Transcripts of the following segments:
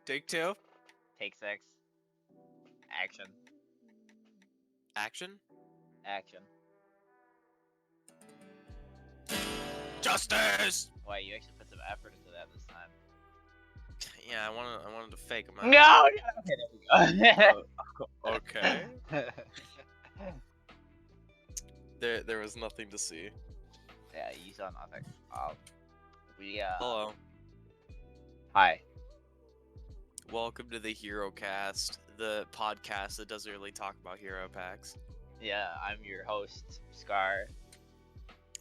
Take two. Take 6. Action. Action. Action. Justice. Wait, you actually put some effort into that this time. Yeah, I wanted to fake him out. No! Okay, there we go. Okay. There was nothing to see. Yeah, you saw nothing. Hello. Hi. Welcome to the Herocast, the podcast that doesn't really talk about hero packs. Yeah, I'm your host, Skar.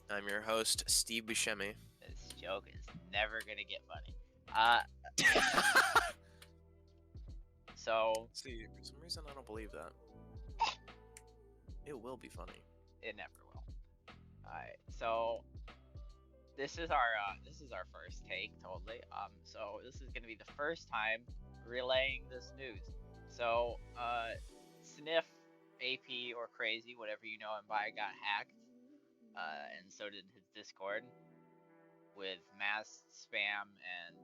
I'm your host, Steve Buscemi. This joke is never gonna get funny. So... See, for some reason I don't believe that. It will be funny. It never will. Alright, so... This is our first take, totally. So this is gonna be the first time relaying this news. So, Sniff, AP, or Crazy, whatever you know him by, got hacked. And so did his Discord, with mass spam and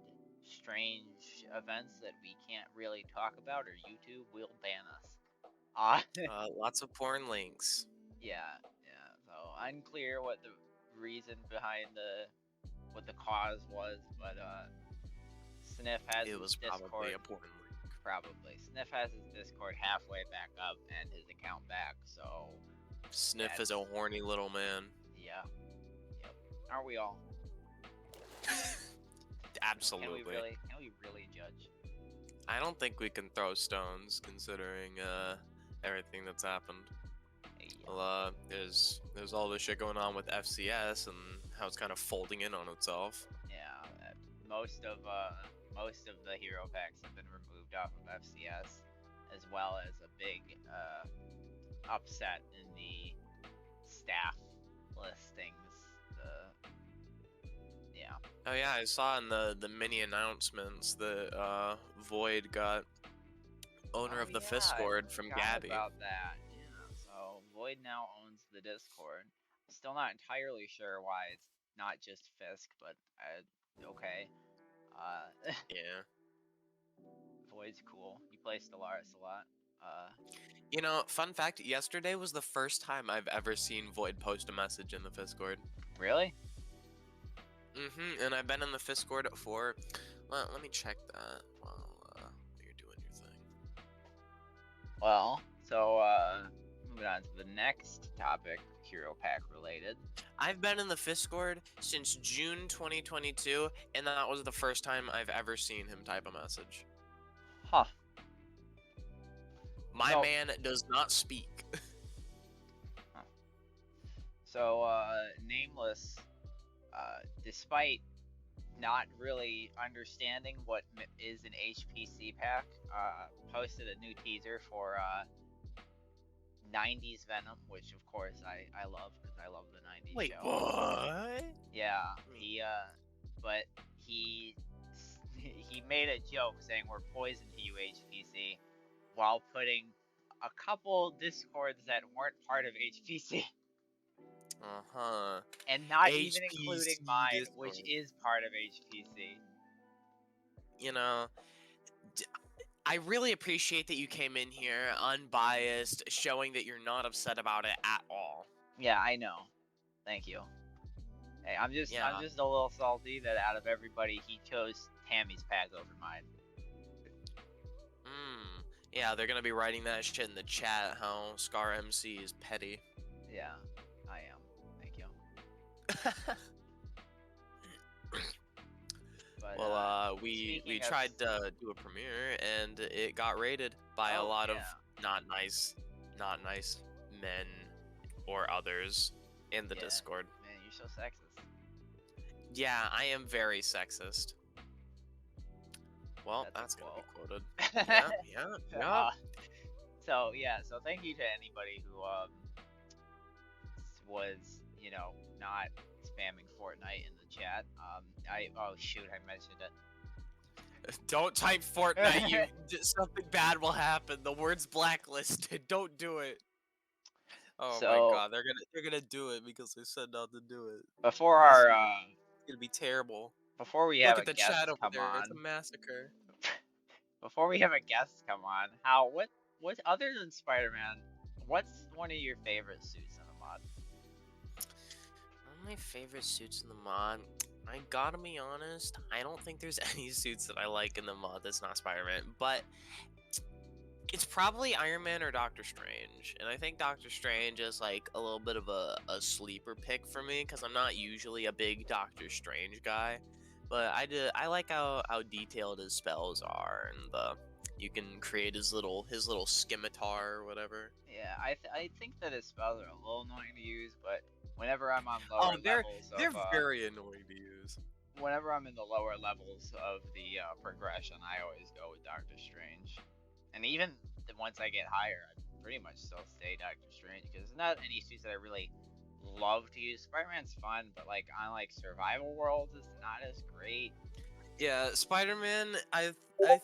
strange events that we can't really talk about, or YouTube will ban us. Lots of porn links. Yeah. So unclear what the reason behind what the cause was, but Sniff has It his was Discord. probably a porn link. Probably. Sniff has his Discord halfway back up and his account back, so... Sniff is a horny little man. Yeah. Yep. Aren't we all? Absolutely. Can we really judge? I don't think we can throw stones considering everything that's happened. Yeah. Well, there's all this shit going on with FCS and how it's kind of folding in on itself. Yeah. Most of the hero packs have been removed off of FCS, as well as a big upset in the staff listings. Yeah. Oh yeah, I saw in the mini announcements that Void got owner of the Discord from Gabby. About that. Yeah. So Void now owns the Discord. Still not entirely sure why it's not just Fisk, but okay. Yeah. Void's cool. He plays Stellaris a lot. You know, fun fact, yesterday was the first time I've ever seen Void post a message in the Discord. Really? And I've been in the Discord for... Well, let me check that while you're doing your thing. Well, so, moving on to the next topic, Hero Pack related. I've been in the Discord since June 2022, and that was the first time I've ever seen him type a message. Huh. My man does not speak. Huh. So, Nameless, despite not really understanding what is an HPC pack, posted a new teaser for 90s Venom, which of course I love, because I love the 90s Wait, show. what? Yeah, but he made a joke saying we're poison to you, HPC, while putting a couple Discords that weren't part of HPC. And not HPC even including mine, Discord, which is part of HPC. You know, I really appreciate that you came in here unbiased, showing that you're not upset about it at all. Yeah, I know. Thank you. Hey, I'm just a little salty that out of everybody he chose Tammy's pack over mine. Yeah, they're gonna be writing that shit in the chat, how Skar MC is petty. Yeah, I am. Thank you. But, well, we tried to do a premiere, and it got raided by a lot of not nice men or others in the Discord. Man, you're so sexist. Yeah, I am very sexist. Well, that's gonna be quoted. Yeah. So thank you to anybody who was, not spamming Fortnite in the chat. Oh shoot, I mentioned it. Don't type Fortnite. Something bad will happen. The word's blacklisted. Don't do it. Oh my god, they're gonna do it because they said not to do it. Before our it's gonna be terrible. Before we Look have at the chat over there. It's a massacre. before we have a guest come on, how what other than Spider-Man, what's one of your favorite suits in the mod? One of my favorite suits in the mod, I gotta be honest, I don't think there's any suits that I like in the mod that's not Spider-Man, but it's probably Iron Man or Doctor Strange. And I think Doctor Strange is like a little bit of a sleeper pick for me because I'm not usually a big Doctor Strange guy. But I like how detailed his spells are and you can create his little scimitar or whatever. Yeah, I think that his spells are a little annoying to use, but whenever I'm on Oh, lower they're levels they're of very annoying to use. whenever I'm in the lower levels of the progression, I always go with Doctor Strange. And even once I get higher, I pretty much still stay Doctor Strange because there's not any suits that I really love to use. Spider-Man's fun, but like on like survival worlds, it's not as great. Yeah, Spider-Man, I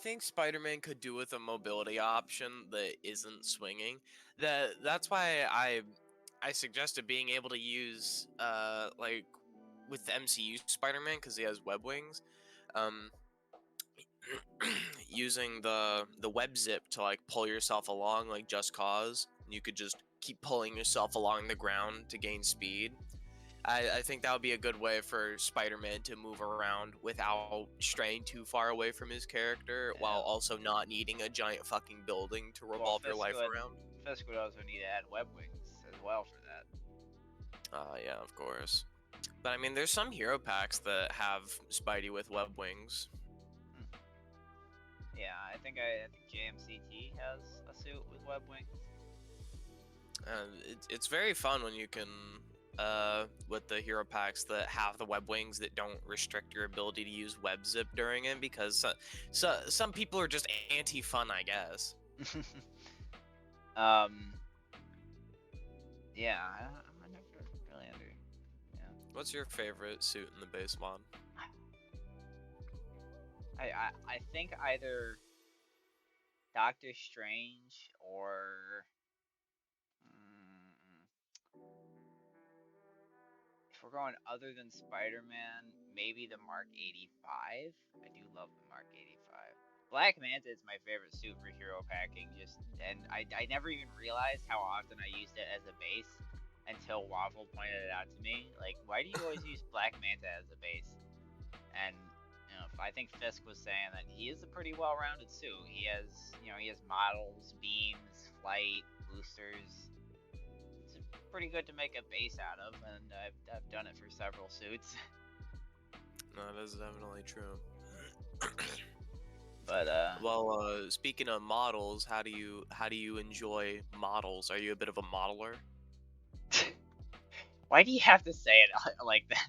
think Spider-Man could do with a mobility option that isn't swinging. That's why I suggested being able to use like with the MCU Spider-Man because he has web wings. Um using the web zip to like pull yourself along like Just Cause. You could just keep pulling yourself along the ground to gain speed. I think that would be a good way for Spider-Man to move around without straying too far away from his character, while Yeah. also not needing a giant fucking building to Well, revolve your life around. Fisk would also need to add web wings as well for that. Yeah, of course. But I mean, there's some hero packs that have Spidey with web wings. Yeah, I think JMCT has a suit with web wings. It's very fun when you can with the hero packs that have the web wings that don't restrict your ability to use web zip during it because some people are just anti-fun, I guess. um, yeah, I'm never really under. Yeah, What's your favorite suit in the base mod? I think either Doctor Strange or if we're going other than Spider-Man, maybe the Mark 85. I do love the Mark 85. Black Manta is my favorite suit for hero packing. And I never even realized how often I used it as a base until Waffle pointed it out to me. Like, why do you always use Black Manta as a base? And I think Fisk was saying that he is a pretty well-rounded suit. He has models, beams, flight, boosters. It's pretty good to make a base out of, and I've done it for several suits. No, that is definitely true. But Well, speaking of models, how do you enjoy models? Are you a bit of a modeler? why do you have to say it like that?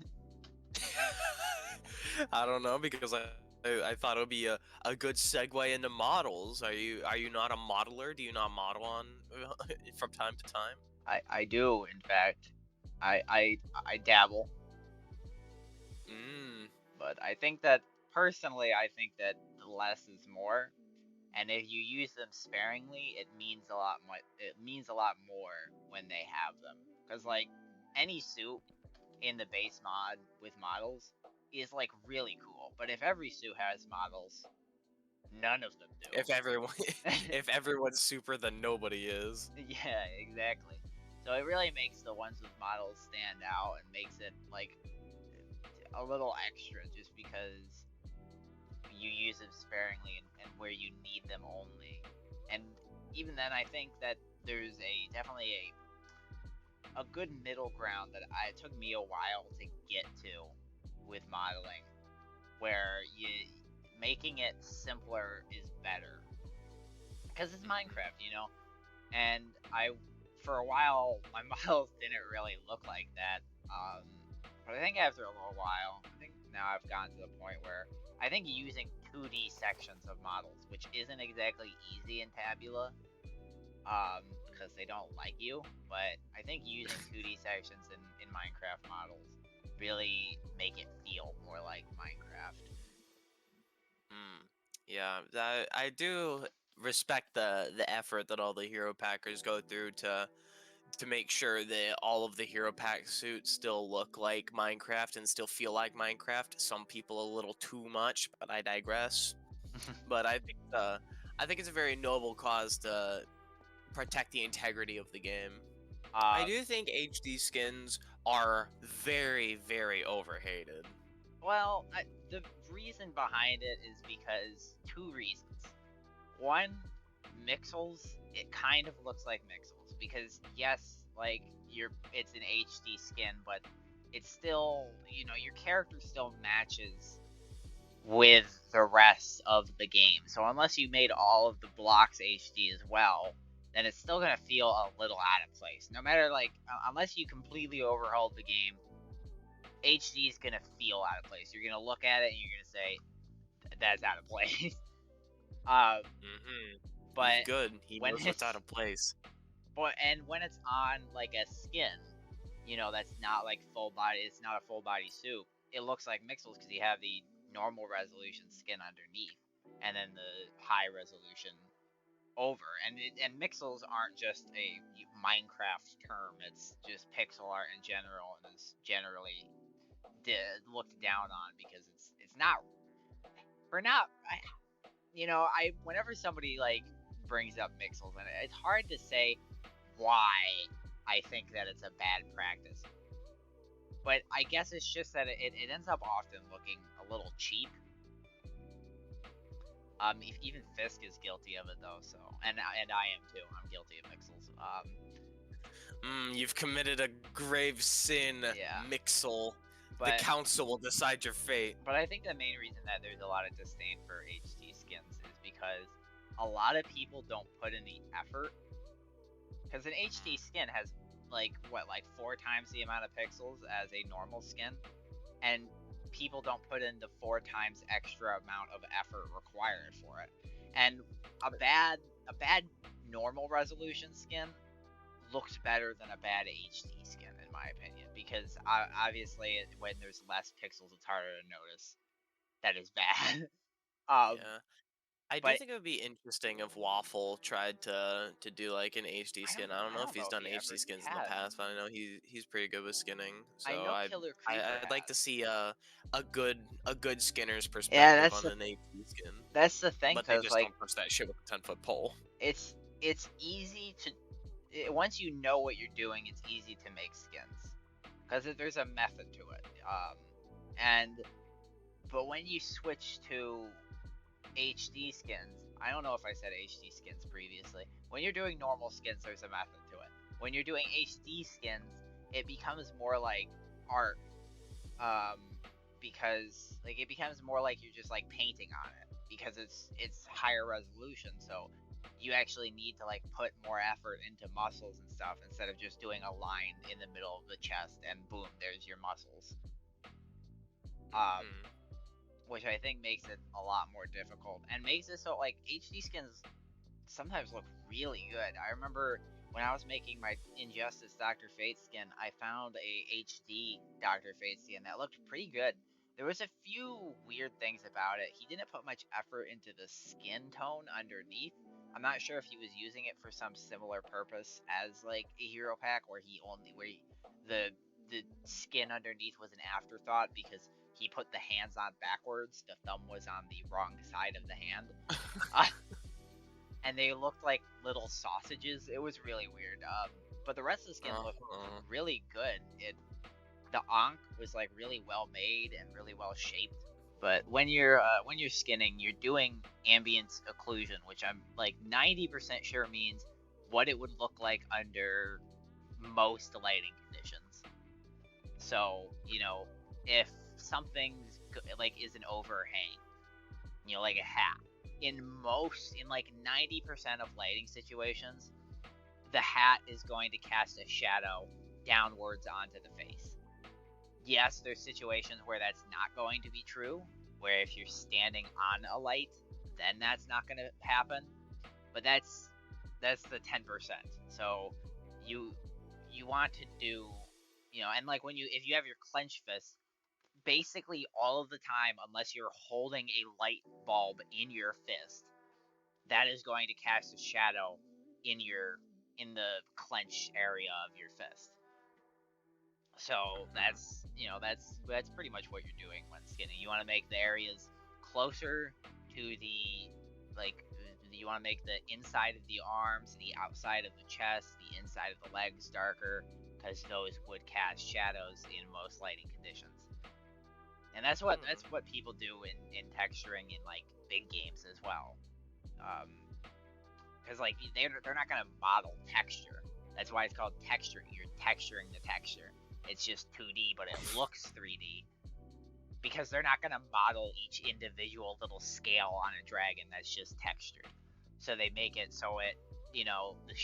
I don't know because I thought it would be a good segue into models. Are you not a modeler? Do you not model on from time to time? I do, in fact. I dabble, Mm. but I think that personally, I think that less is more. And if you use them sparingly, it means a lot. It means a lot more when they have them, because like any suit in the base mod with models is like really cool. But if every suit has models, none of them do. If everyone if everyone's super, then nobody is. Yeah, exactly. So it really makes the ones with models stand out and makes it like a little extra just because you use them sparingly and where you need them only. And even then, I think that there's definitely a good middle ground that it took me a while to get to with modeling, where making it simpler is better because it's Minecraft. And for a while, my models didn't really look like that. But I think after a little while, I think now I've gotten to the point where I think using 2D sections of models, which isn't exactly easy in Tabula, because they don't like you, but I think using 2D sections in Minecraft models really make it feel more like Minecraft. Mm. Yeah, I do respect the effort that all the hero packers go through to make sure that all of the hero pack suits still look like Minecraft and still feel like Minecraft. Some people a little too much, but I digress. but I think it's a very noble cause to protect the integrity of the game. I Um, do think HD skins are very, very overhated. well, the reason behind it is because two reasons. One, Mixels, it kind of looks like Mixels because yes, like it's an HD skin, but it's still, your character still matches with the rest of the game. So unless you made all of the blocks HD as well, then it's still gonna feel a little out of place. No matter unless you completely overhauled the game, HD is gonna feel out of place. You're gonna look at it and you're gonna say that's out of place. um, He's but good. He when knows what's out it's of place. when it's on like a skin, that's not like full body. It's not a full body suit. It looks like Mixels because you have the normal resolution skin underneath, and then the high resolution over. And Mixels aren't just a Minecraft term. It's just pixel art in general, and is generally looked down on because it's not we're not. I whenever somebody like brings up Mixels, and it's hard to say why I think that it's a bad practice. But I guess it's just that it ends up often looking a little cheap. Even Fisk is guilty of it though, so and I am too. I'm guilty of Mixels. You've committed a grave sin, Yeah, Mixel. The but council will decide your fate. I think the main reason that there's a lot of disdain for HD skins is because a lot of people don't put in the effort. Because an HD skin has like 4 times the amount of pixels as a normal skin, and people don't put in the 4 times extra amount of effort required for it. And a bad normal resolution skin looks better than a bad HD skin in my opinion, because obviously when there's less pixels it's harder to notice that is bad. um Yeah. I do but think it would be interesting if Waffle tried to do like an HD skin. I don't I know if don't he's know if done he HD ever skins in the has. past, but I know he's pretty good with skinning. I So know Killer Creeper I'd like to has. see a good skinner's Yeah, perspective on an HD skin. that's the thing, But they because just don't push that shit with a 10-foot pole. it's easy to once you know what you're doing, it's easy to make skins because there's a method to it. And but when you switch to HD skins, I don't know if I said HD skins previously. When you're doing normal skins, there's a method to it. When you're doing HD skins, it becomes more like art, um, because like it becomes more like you're just like painting on it because it's higher resolution. So you actually need to like put more effort into muscles and stuff instead of just doing a line in the middle of the chest and boom, there's your muscles. Um, Hmm. which I think makes it a lot more difficult and makes it so like HD skins sometimes look really good. I remember when I was making my Injustice Dr. Fate skin, I found a HD Dr. Fate skin that looked pretty good. There was a few weird things about it. He didn't put much effort into the skin tone underneath. I'm not sure if he was using it for some similar purpose as like a hero pack, the skin underneath was an afterthought because he put the hands on backwards. The thumb was on the wrong side of the hand. And they looked like little sausages. It was really weird. But the rest of the skin looked Uh-huh. really good. The Ankh was like really well made and really well shaped. But when you're skinning, you're doing ambient occlusion, which I'm like 90% sure means what it would look like under most lighting conditions. So if something's like is an overhang, like a hat, in like 90% of lighting situations, the hat is going to cast a shadow downwards onto the face. Yes, there's situations where that's not going to be true, where if you're standing on a light, then that's not going to happen. But that's the 10%. So you you want to do, and like if you have your clenched fist, basically all of the time, unless you're holding a light bulb in your fist, that is going to cast a shadow in the clench area of your fist. So Mhm. that's pretty much what you're doing when skinning. You want to make the areas closer to the you want to make the inside of the arms, the outside of the chest, the inside of the legs darker, because those would cast shadows in most lighting conditions. And that's what people do in texturing in like big games as well. Because like they're not gonna model texture. That's why it's called texturing. You're texturing the texture. It's just 2D, but it looks 3D. Because they're not gonna model each individual little scale on a dragon that's just textured. So they make it so it, the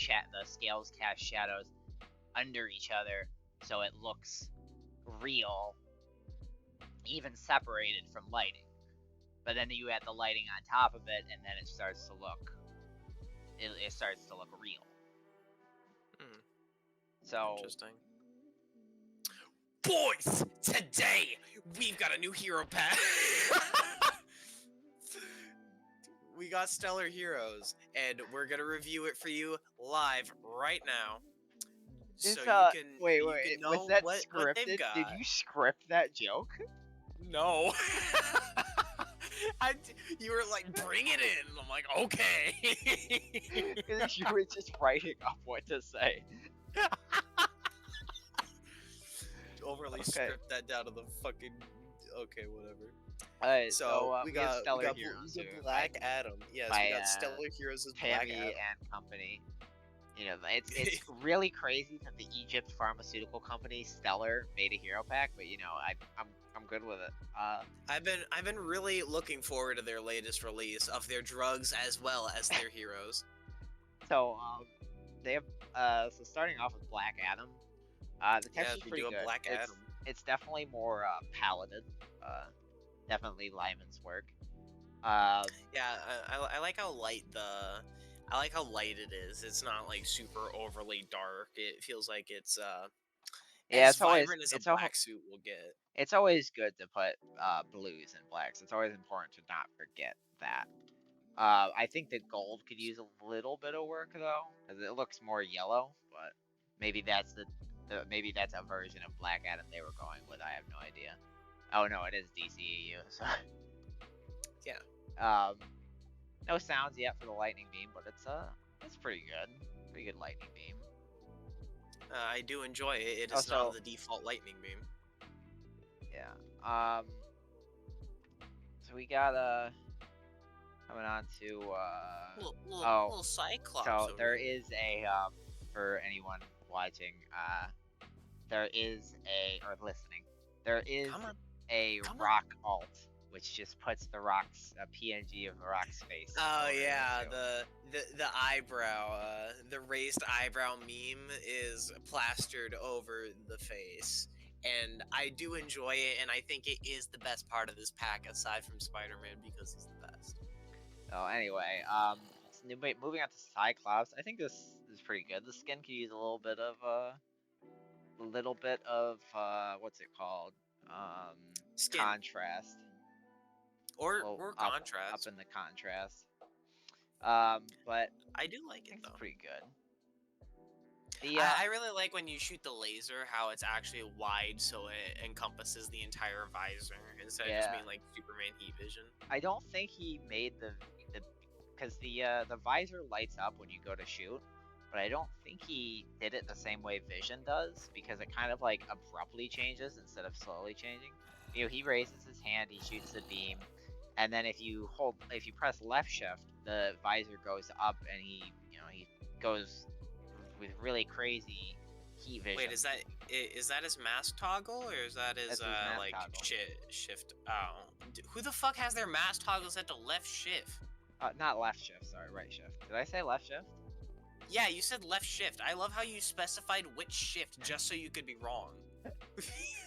scales cast shadows under each other, so it looks real, even separated from lighting. But then you add the lighting on top of it, and then it starts to look real. So interesting. Boys, today we've got a new hero pack. We got Stellar Heroes, and we're gonna review it for you live right now. So you can know was that what they've scripted? got. Did you script that joke? No. You were like, bring it in. I'm like, okay. Because you were just writing up what to say. Overly script that down to the fucking. Okay, whatever. Alright, So we got Stellar Heroes. Black Adam. Yes, we got Stellar Heroes as Black Adam. and Company. It's really crazy that the Egypt pharmaceutical company Stellar made a hero pack, but I'm good with it. I've been really looking forward to their latest release of their drugs as well as their heroes. So they have so starting off with Black Adam. The texture's pretty good. Black Adam. It's definitely more paladin. Definitely Lyman's work. I like how light it is. It's not like super overly dark. It feels like it's as vibrant as a black suit will get. It's always good to put blues and blacks. It's always important to not forget that. I think the gold could use a little bit of work though, because it looks more yellow. But maybe that's maybe that's a version of Black Adam they were going with. I have no idea. Oh no, it is DCEU. So yeah. No sounds yet for the lightning beam, but it's pretty good. Pretty good lightning beam. I do enjoy it. It is not the default lightning beam. Yeah. So we got coming on to little Cyclops. So there is a for anyone watching, there is or listening, there is a rock alt, which just puts the rocks, a PNG of the rock's face. Oh yeah, the eyebrow, the raised eyebrow meme is plastered over the face, and I do enjoy it, and I think it is the best part of this pack aside from Spider-Man because he's the best. So anyway, moving on to Cyclops, I think this is pretty good. The skin could use a little bit of what's it called? Skin. Contrast. Or contrast. Up in the contrast. But I do like it though. It's pretty good. I really like when you shoot the laser, how it's actually wide, so it encompasses the entire visor instead of just being like Superman heat vision. I don't think he made because the visor lights up when you go to shoot, but I don't think he did it the same way Vision does, because it kind of like abruptly changes instead of slowly changing. He raises his hand, he shoots the beam, and then if you press left shift, the visor goes up, and he goes with really crazy heat vision. Wait, is that his mask toggle, or is that his like shift? Oh, who the fuck has their mask toggle set to left shift? Not left shift, sorry, right shift. Did I say left shift? Yeah, you said left shift. I love how you specified which shift just so you could be wrong.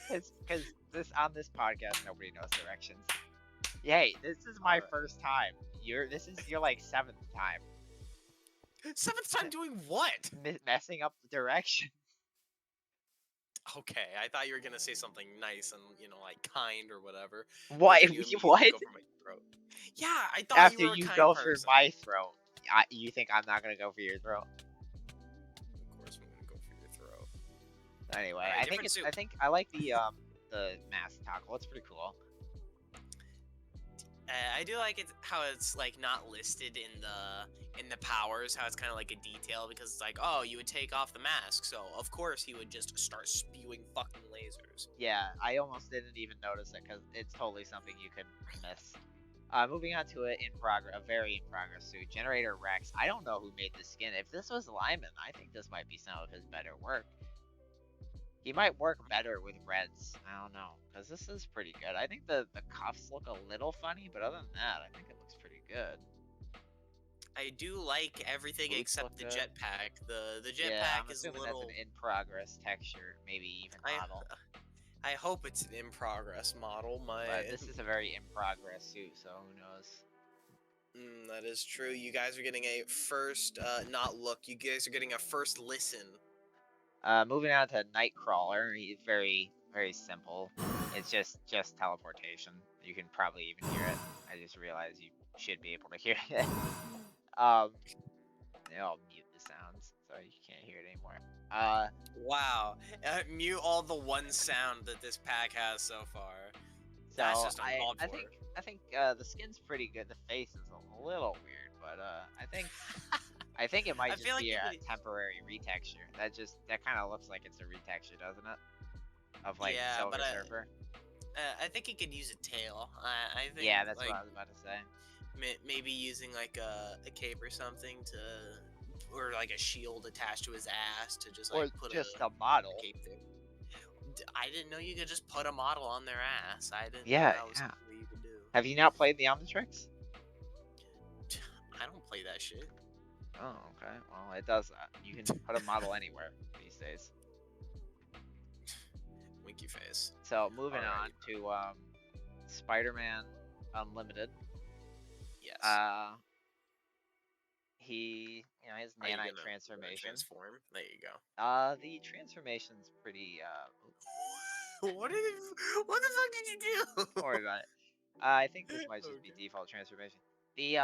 It's because on this podcast nobody knows directions. Yay, this is my first time. This is your like 7th time. 7th time doing what? Messing up the direction. Okay, I thought you were gonna say something nice and like kind or whatever. What? What? Go for my throat. Yeah, I thought after you were you a kind go person. for my throat, you think I'm not gonna go for your throat? Of course, I'm gonna go for your throat. Anyway, right, I think I like the mask toggle. It's pretty cool. I do like it how it's like not listed in the powers, how it's kind of like a detail because it's like, oh, you would take off the mask, so of course he would just start spewing fucking lasers. Yeah, I almost didn't even notice it because it's totally something you could miss. Moving on to a very in progress suit, Generator Rex. I don't know who made this skin. If this was Lyman, I think this might be some of his better work. He might work better with reds. I don't know, because this is pretty good. I think the cuffs look a little funny, but other than that, I think it looks pretty good. I do like everything Boots except look the good. jetpack. The Yeah, I'm jetpack is a assuming that's little. an in progress texture, maybe even I model. I hope it's an in progress model. But this is a very in progress suit, so who knows? That is true. You guys are getting a first, not look. You guys are getting a first listen. Moving on to Nightcrawler. He's very simple. It's just teleportation. You can probably even hear it. I just realized you should be able to hear it. um, I'll mute the sounds so you can't hear it anymore. Wow. Mute all the one sound that this pack has so far. So That's just uncalled for. I think the skin's pretty good. The face is a little weird, but I think it might I just feel like be you a could- retexture. That kind of looks like it's a retexture, doesn't it? Of like Yeah, Silver but Surfer. I think he could use a tail. I think. Yeah, that's like, what I was about to say. Maybe using like a cape or something or like a shield attached to his ass to just like Or put just a a model. cape there. I didn't know you could just put a model on their ass. I didn't Yeah, know that was yeah. something that you could do. Have you not played the Omnitrix? I don't play that shit. Oh, okay. Well, it does that. You can put a model anywhere these days. Winky face. So moving Alrighty. on to Spider-Man Unlimited. Yes. He, his Are you nanite gonna transformation. transform? There you go. The transformation's pretty. What the fuck did you do? Don't worry about it. I think this might just be Okay. default transformation. The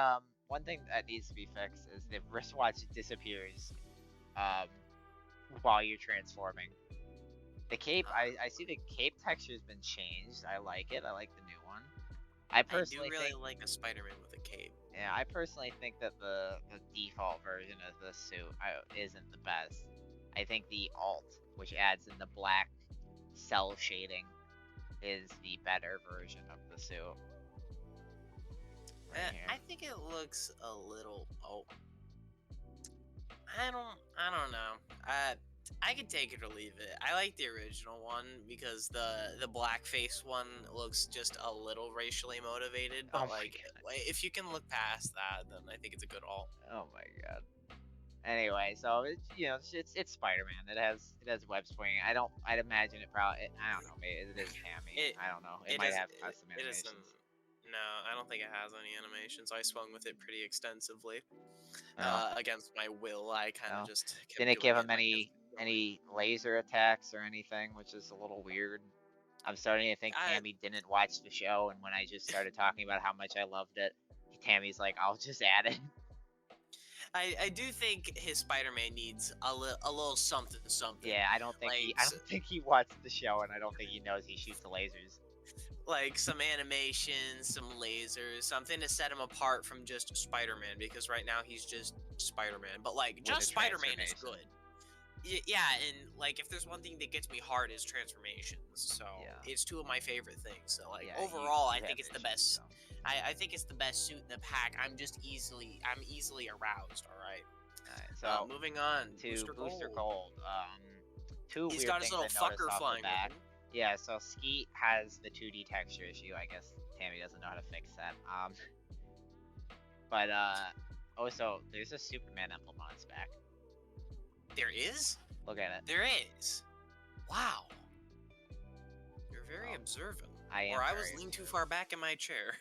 one thing that needs to be fixed is the wristwatch disappears while you're transforming. The cape, I see the cape texture's been changed. I like it. I like the new one. I I do personally really think, like a Spider-Man with a cape. yeah, I personally think that the default version of the suit isn't the best. I think the alt, which adds in the black cell shading, is the better version of the suit. Right here. I think it looks a little. Oh, I don't know. I could take it or leave it. I like the original one because the blackface one looks just a little racially motivated. But Oh my like, if you can look past that, then I think it's a good alt. Oh my god. Anyway, so it's Spider-Man. It has web swinging. I'd imagine it probably. I don't know. Maybe it is Tammy. I don't know. It might have custom animations. No, I don't think it has any animations. I swung with it pretty extensively. Oh. Against my will, I kind of No. just kept Didn't it doing give him against my will. any laser attacks or anything, which is a little weird. I'm starting to think I- Tammy didn't watch the show, and when I just started talking about how much I loved it, Tammy's like, "I'll just add it." I do think his Spider-Man needs a little something. Yeah, I don't think he watched the show, and I don't think he knows he shoots the lasers. Like some animation, some lasers, something to set him apart from just Spider-Man. Because right now he's just Spider-Man. But like, With just a Spider-Man is transformation. good. Yeah, and like if there's one thing that gets me hard is transformations. So Yeah. it's two of my favorite things. So like Yeah, overall, I you think have it's the issues, best. so. I think it's the best suit in the pack. I'm easily aroused. All right. Alright, so Moving on to Booster Gold. Two He's weird got his things little I noticed fucker off flying the with back. him. Yeah, so Skeet has the 2D texture issue. I guess Tammy doesn't know how to fix that. But also there's a Superman emblem on his back. There is? Look at it. There is. Wow. You're very Oh, observant. I am Or I very was leaned too observant. far back in my chair.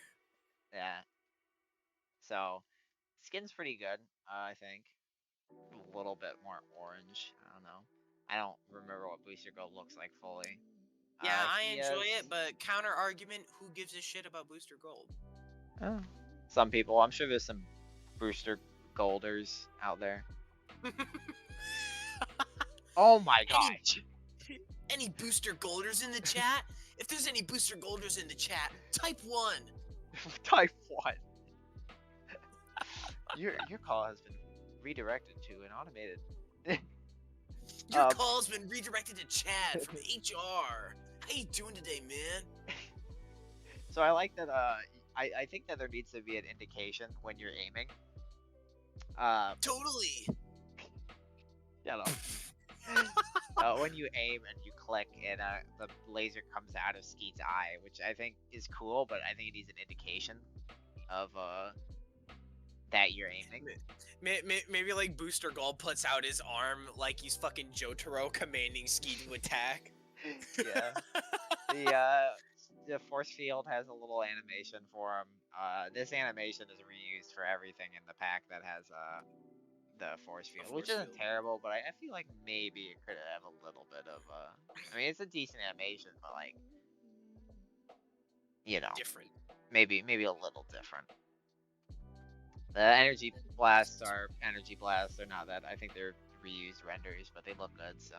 Yeah. So skin's pretty good. I think a little bit more orange. I don't know. I don't remember what Booster Gold looks like fully. Yeah, I He enjoy has- it, but counter argument, who gives a shit about Booster Gold? Some people. I'm sure there's some Booster Golders out there. Oh my gosh. Any Booster Golders in the chat? If there's any Booster Golders in the chat, type 1. Type 1. Your call has been redirected to an automated. Your call's been redirected to Chad from HR. How you doing today, man? So I like that. I think that there needs to be an indication when you're aiming. Totally. You know, when you aim and you click and the laser comes out of Skeet's eye, which I think is cool, but I think it needs an indication of that you're aiming. Maybe like Booster Gold puts out his arm like he's fucking Jotaro commanding Skeet to attack. Yeah. The force field has a little animation for him. This animation is reused for everything in the pack that has the force field, which isn't terrible, but I feel like maybe it could have a little bit of I mean, it's a decent animation, but like, you know, different. Maybe a little different. The energy blasts are energy blasts. They're not that. I think they're reused renders, but they look good. So,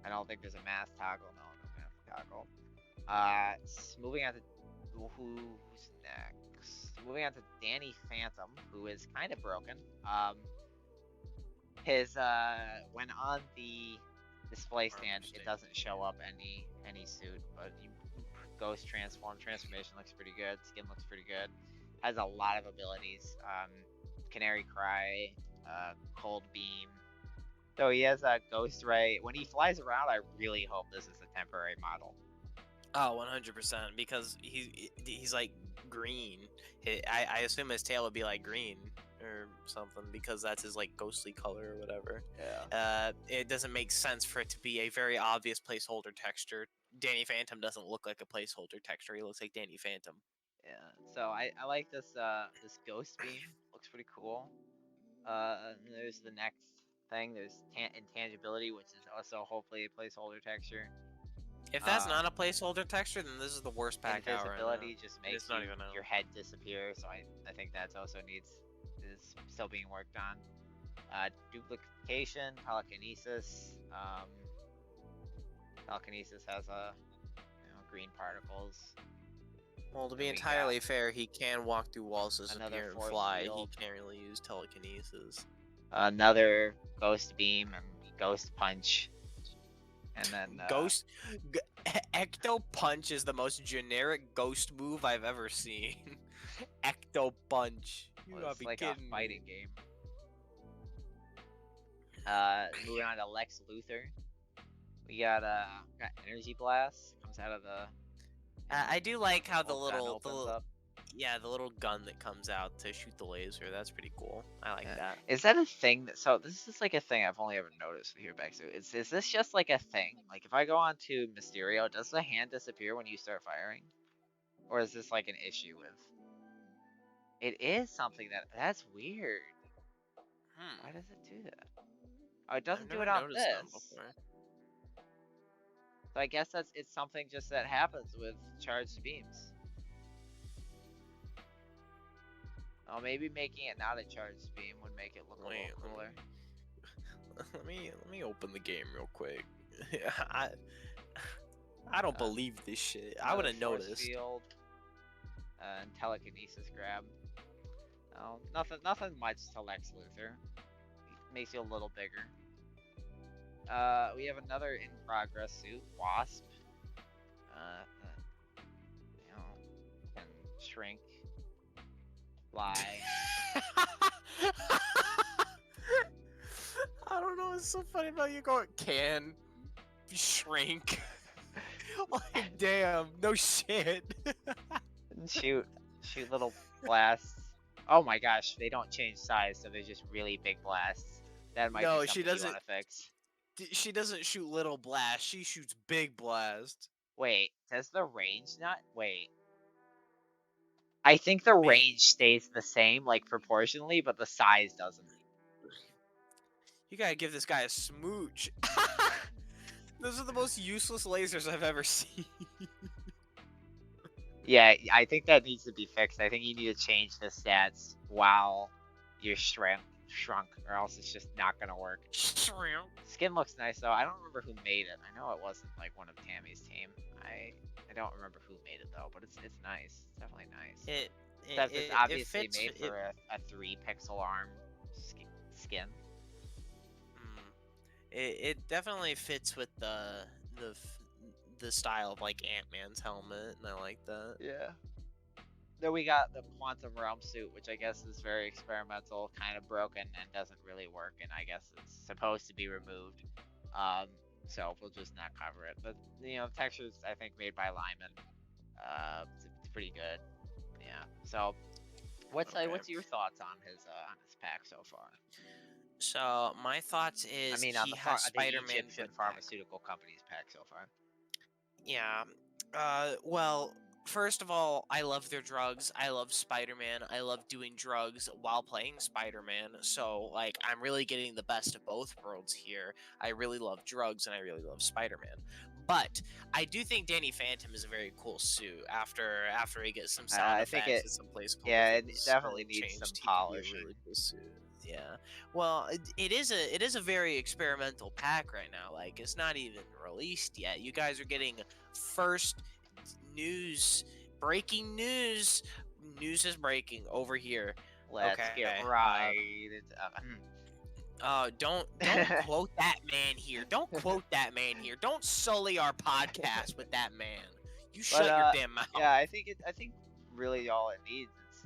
I don't think there's a mass toggle. No mass toggle. Moving on to who's next? Moving on to Danny Phantom, who is kind of broken. His when on the display stand, it doesn't show up any suit, but you Ghost transformation looks pretty good. Skin looks pretty good. Has a lot of abilities. Canary Cry, Cold Beam. So he has a Ghost Ray. When he flies around, I really hope this is a temporary model. Oh, 100%, because he's like green. I assume his tail would be like green or something, because that's his like ghostly color or whatever. Yeah. It doesn't make sense for it to be a very obvious placeholder texture. Danny Phantom doesn't look like a placeholder texture. He looks like Danny Phantom. Yeah. So I like this this Ghost Beam. Looks pretty cool. There's the next thing. There's intangibility, which is also hopefully a placeholder texture. If that's not a placeholder texture, then this is the worst pack ever. Invisibility just makes your head disappear, so I think that's also is still being worked on. Duplication, telekinesis. Telekinesis has green particles. Well, to be entirely fair, he can walk through walls, disappear, and fly. He can't really use telekinesis. Another Ghost Beam and Ghost Punch. And then Ecto Punch is the most generic ghost move I've ever seen. Ecto Punch. You gotta be kidding. A fighting game. Moving on to Lex Luthor. We got Energy Blast. Comes out of the. I do like how the little gun that comes out to shoot the laser. That's pretty cool. I like that. Is that a thing? So this is like a thing I've only ever noticed with Heropack. So is this just like a thing? Like if I go on to Mysterio, does the hand disappear when you start firing, or is this like an issue with? It is something that's weird. Why does it do that? Oh, it doesn't do it on this. So I guess it's something just that happens with charged beams. Oh, maybe making it not a charged beam would make it look a little cooler. Let me open the game real quick. I don't believe this shit. I would have noticed. Field, and telekinesis grab. Oh, nothing much to Lex Luthor. Makes you a little bigger. We have another in progress suit, Wasp. Can shrink, fly. I don't know. It's so funny about you going can shrink. Like damn, no shit. shoot little blasts. Oh my gosh, they don't change size, so they're just really big blasts. That might be something you want to fix. She doesn't shoot little blast. She shoots big blast. Wait, does the range not? Wait. I think the range stays the same, like proportionally, but the size doesn't. You gotta give this guy a smooch. Those are the most useless lasers I've ever seen. Yeah, I think that needs to be fixed. I think you need to change the stats while you're shrunk, or else it's just not gonna work. Shrimp. Skin looks nice though. I don't remember who made it. I know it wasn't like one of Tammy's team. I don't remember who made it though, but it's nice. It's definitely nice. Except it's obviously fits. made for a 3-pixel arm skin. It definitely fits with the style of like Ant-Man's helmet, and I like that. Yeah. Then we got the Quantum Realm suit, which I guess is very experimental, kind of broken, and doesn't really work, and I guess it's supposed to be removed. So we'll just not cover it. But textures I think made by Lyman. It's pretty good. Yeah. So what's your thoughts on his pack so far? So my thoughts is on he the has Spider-Man Egyptian pharmaceutical company's pack so far. Yeah. Well, first of all, I love their drugs. I love Spider-Man. I love doing drugs while playing Spider-Man. So, like, I'm really getting the best of both worlds here. I really love drugs and I really love Spider-Man. But I do think Danny Phantom is a very cool suit. After he gets some sound effects and some placeholders, it definitely needs some polishing. Really cool suit. Yeah. Well, it is a very experimental pack right now. Like, it's not even released yet. You guys are getting first news, breaking news. News is breaking over here. Let's get right into don't quote that man here. Don't quote that man here. Don't sully our podcast with that man. You shut your damn mouth. Yeah, I think really all it needs is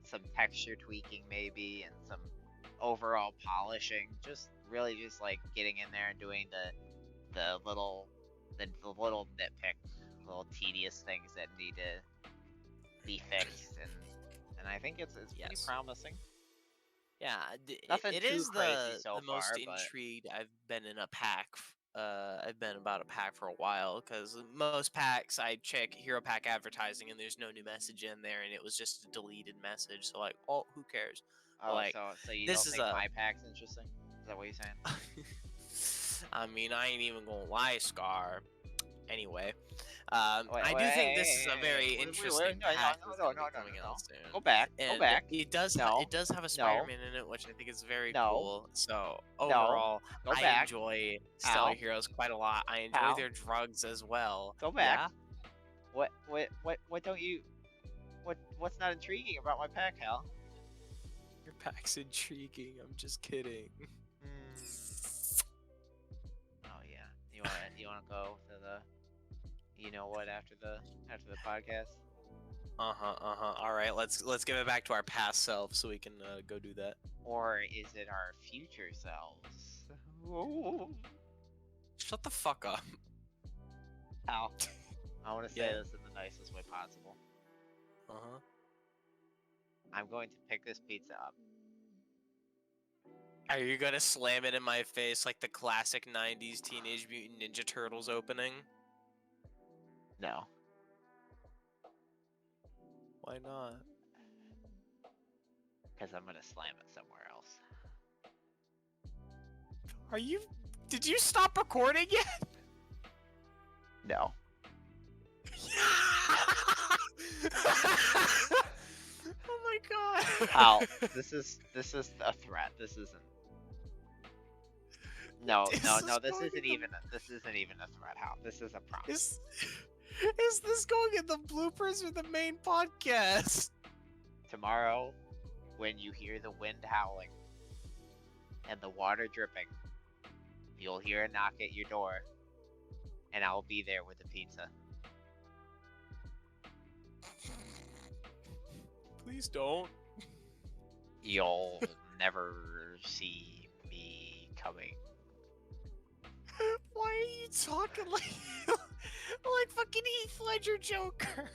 some texture tweaking maybe, and some overall polishing. Just like getting in there and doing the little nitpick, little tedious things that need to be fixed, and I think it's pretty promising. Yeah, Nothing it too is crazy so the most far, intrigued I've been in a pack. I've been about a pack for a while, because most packs I check Heropack advertising and there's no new message in there, and it was just a deleted message. So like, oh, who cares? Oh, like, so you don't think my pack's interesting? Is that what you're saying? I mean, I ain't even gonna lie, Skar. Anyway, I do think this is a very interesting pack. No. Go back. It does have a Spider-Man in it, which I think is very cool. So overall, I enjoy Stellar Heroes quite a lot. I enjoy their drugs as well. Go back. Yeah? What don't you? What's not intriguing about my pack, Hal? Your pack's intriguing. I'm just kidding. Oh yeah. You wanna go to the after the podcast? All right, let's give it back to our past self so we can go do that. Or is it our future selves? Shut the fuck up. Hal, I want to say this in the nicest way possible. I'm going to pick this pizza up. Are you gonna slam it in my face like the classic 90s Teenage Mutant Ninja Turtles opening? No. Why not? Because I'm gonna slam it somewhere else. Did you stop recording yet? No. Oh my god. Hal, this is a threat. This isn't. No. This isn't even a threat, Hal. This is a promise. Is this going in the bloopers or the main podcast? Tomorrow, when you hear the wind howling and the water dripping, you'll hear a knock at your door, and I'll be there with the pizza. Please don't. You'll never see me coming. Why are you talking like fucking Heath Ledger Joker?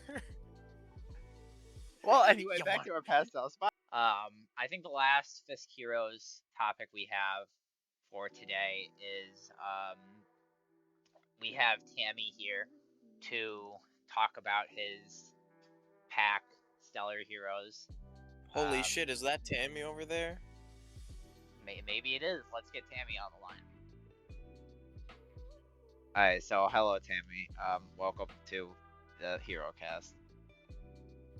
Well, anyway, back to our pastel spot. I think the last Fisk Heroes topic we have for today is we have Tammy here to talk about his pack, Stellar Heroes. Holy shit, is that Tammy over there? Maybe it is. Let's get Tammy on the line. Alright, so hello Tammy. Welcome to the Herocast.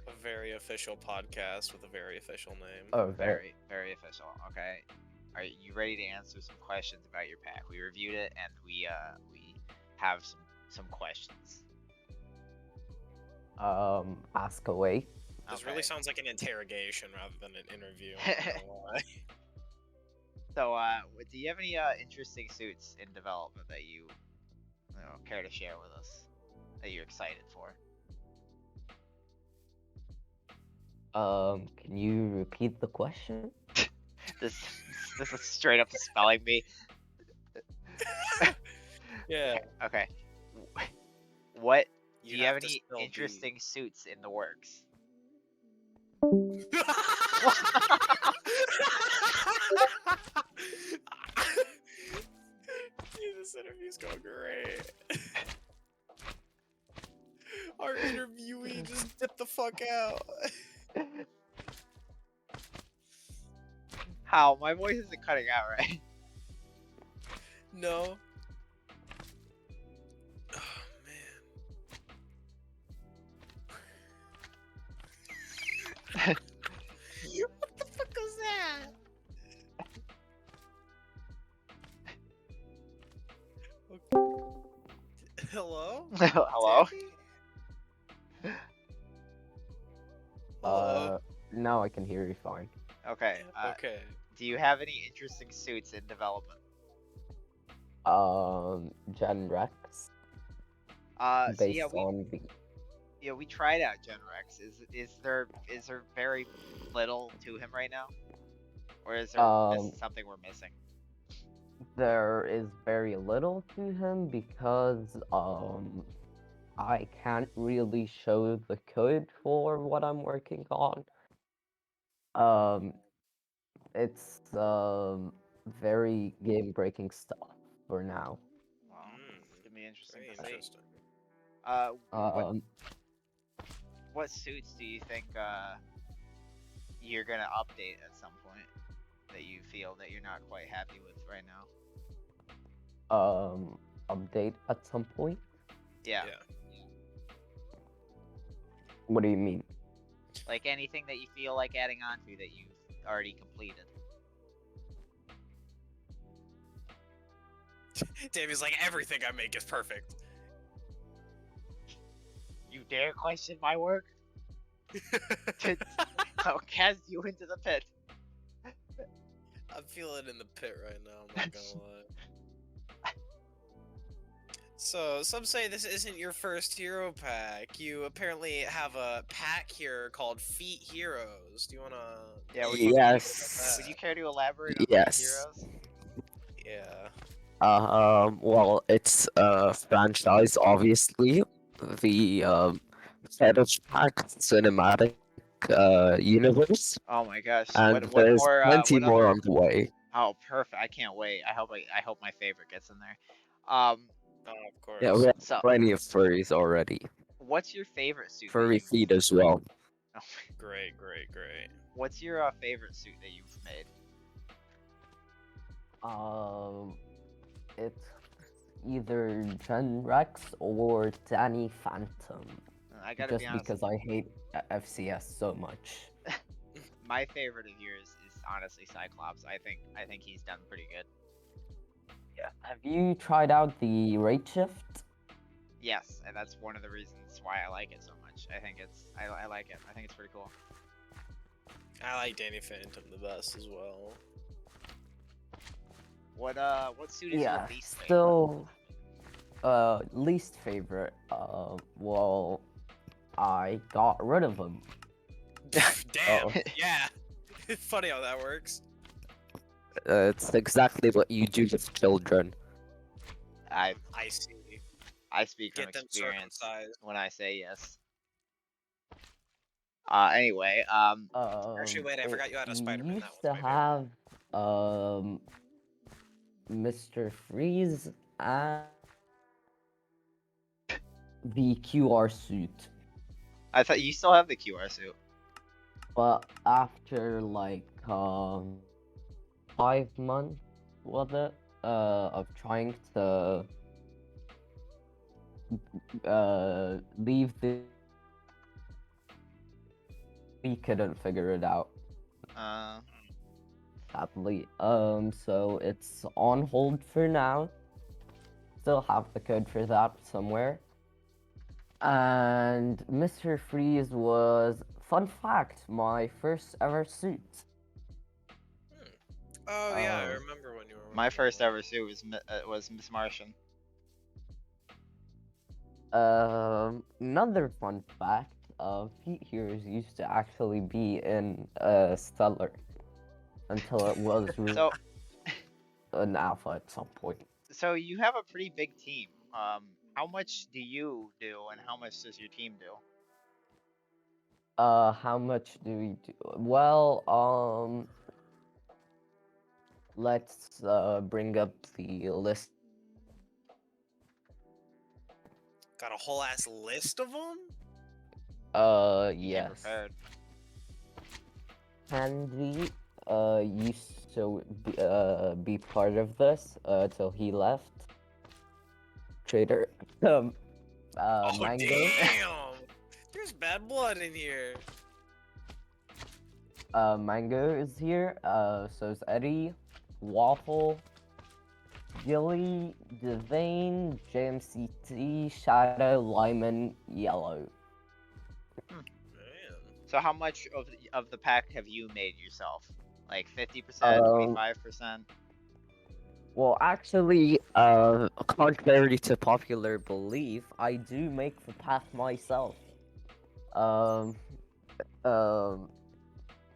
A very official podcast with a very official name. Oh, very. Very official. Okay. Are you ready to answer some questions about your pack? We reviewed it and we have some questions. Ask away. This really sounds like an interrogation rather than an interview. So, do you have any interesting suits in development that you care to share with us that you're excited for? Can you repeat the question? This is straight up spelling bee. Yeah. Okay. What do you have have to any spell bee. interesting suits in the works? Dude, this interview's going great. Our interviewee just dipped the fuck out. How? My voice isn't cutting out, right? No. Oh man. What the fuck was that? Hello? Hello? Tammy? Hello? Now I can hear you fine. Okay. Okay. Do you have any interesting suits in development? Gen Rex. So Based yeah, on the we tried out Gen Rex. Is there very little to him right now, or is there something we're missing? there is very little to him because I can't really show the code for what I'm working on. It's very game breaking stuff for now. Wow, it's gonna be interesting Very to see. interesting. What suits do you think you're gonna update at some point that you feel that you're not quite happy with right now? Update at some point? Yeah. What do you mean? Like anything that you feel like adding on to that you've already completed. Davey's like, everything I make is perfect. You dare question my work? I'll cast you into the pit. I'm feeling in the pit right now, I'm not gonna lie. So, some say this isn't your first hero pack. You apparently have a pack here called Feet Heroes. Do you wanna... Yeah, Yes. would you care to elaborate on Yes. Feet Heroes? Yeah. Well, it's a franchise, obviously. The Heropack cinematic universe, Oh my gosh! and What there's more? plenty What more other? on the way. Oh, perfect! I can't wait. I hope my favorite gets in there. Oh, of course. Yeah, we have So plenty of furries already. what's your favorite suit? Furry feet as well. Oh, Great. what's your favorite suit that you've made? It's either Gen Rex or Danny Phantom. I gotta Just be honest. because I hate FCS so much. My favorite of yours is honestly Cyclops. I think he's done pretty good. Yeah. Have you tried out the rate shift? Yes, and that's one of the reasons why I like it so much. I think I like it. I think it's pretty cool. I like Danny Phantom the best as well. What suit is your least favorite? Still, least favorite. Well, I got rid of him. Damn. Yeah. Funny how that works. It's exactly what you do with children. I see. I speak from Get them experience circumcised. when I say yes. Anyway, Actually, wait, I forgot you had a Spider-Man. That Used to have Mr. Freeze and the QR suit, I thought you still have the QR suit. but after like 5 months with it, of trying to leave the we couldn't figure it out, Uh, sadly. So it's on hold for now. Still have the code for that somewhere. And Mr. Freeze was, fun fact, my first ever suit. Oh yeah, I Uh, remember when you were. my working first on ever suit was Miss Martian. Another fun fact, Feet Heroes used to actually be in Stellar until it was So, an alpha at some point. so you have a pretty big team. How much do you do, and how much does your team do? How much do we do? Well, let's bring up the list. Got a whole ass list of them. You came Yes. prepared. Handy used to be part of this till he left. Trader. Oh Mango. damn! There's bad blood in here. Mango is here. So is Eddie, Waffle, Gilly, Devane, JMCT, Shadow, Lyman, Yellow. Man. So how much of the pack have you made yourself? Like 50%, 25%? Well, actually, contrary to popular belief, I do make the pack myself. Um,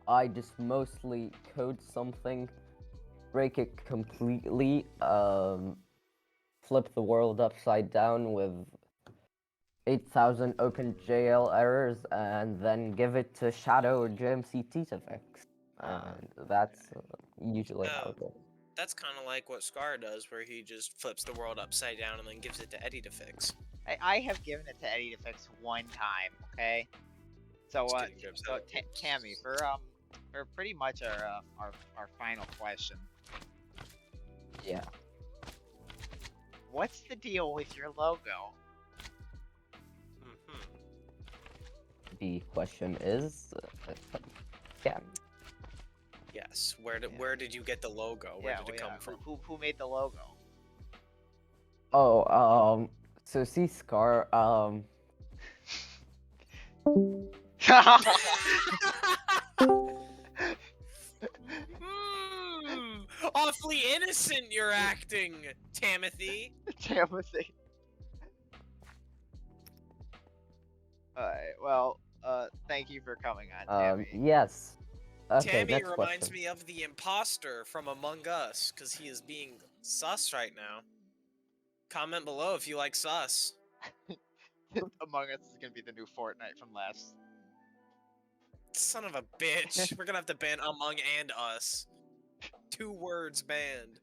I just mostly code something, break it completely, flip the world upside down with 8,000 OpenGL errors, and then give it to Shadow or JMCT to fix. And that's usually how it goes. That's kind of like what Skar does, where he just flips the world upside down and then gives it to Eddie to fix. I have given it to Eddie to fix one time, okay? So Just kidding, Jibs. so Tammy, for pretty much our final question. Yeah. What's the deal with your logo? Mhm. The question is, yeah. Yes. Yeah. Where did you get the logo? Where did it come from? Who made the logo? Oh, so see Skar, Awfully innocent you're acting, Timothy. Timothy. Alright, well, thank you for coming on, Tammy. yes. Okay, Tammy next reminds question. me of the imposter from Among Us, because he is being sus right now. Comment below if you like sus. Among Us is gonna be the new Fortnite from last. Son of a bitch. We're gonna have to ban Among and Us. 2 words banned.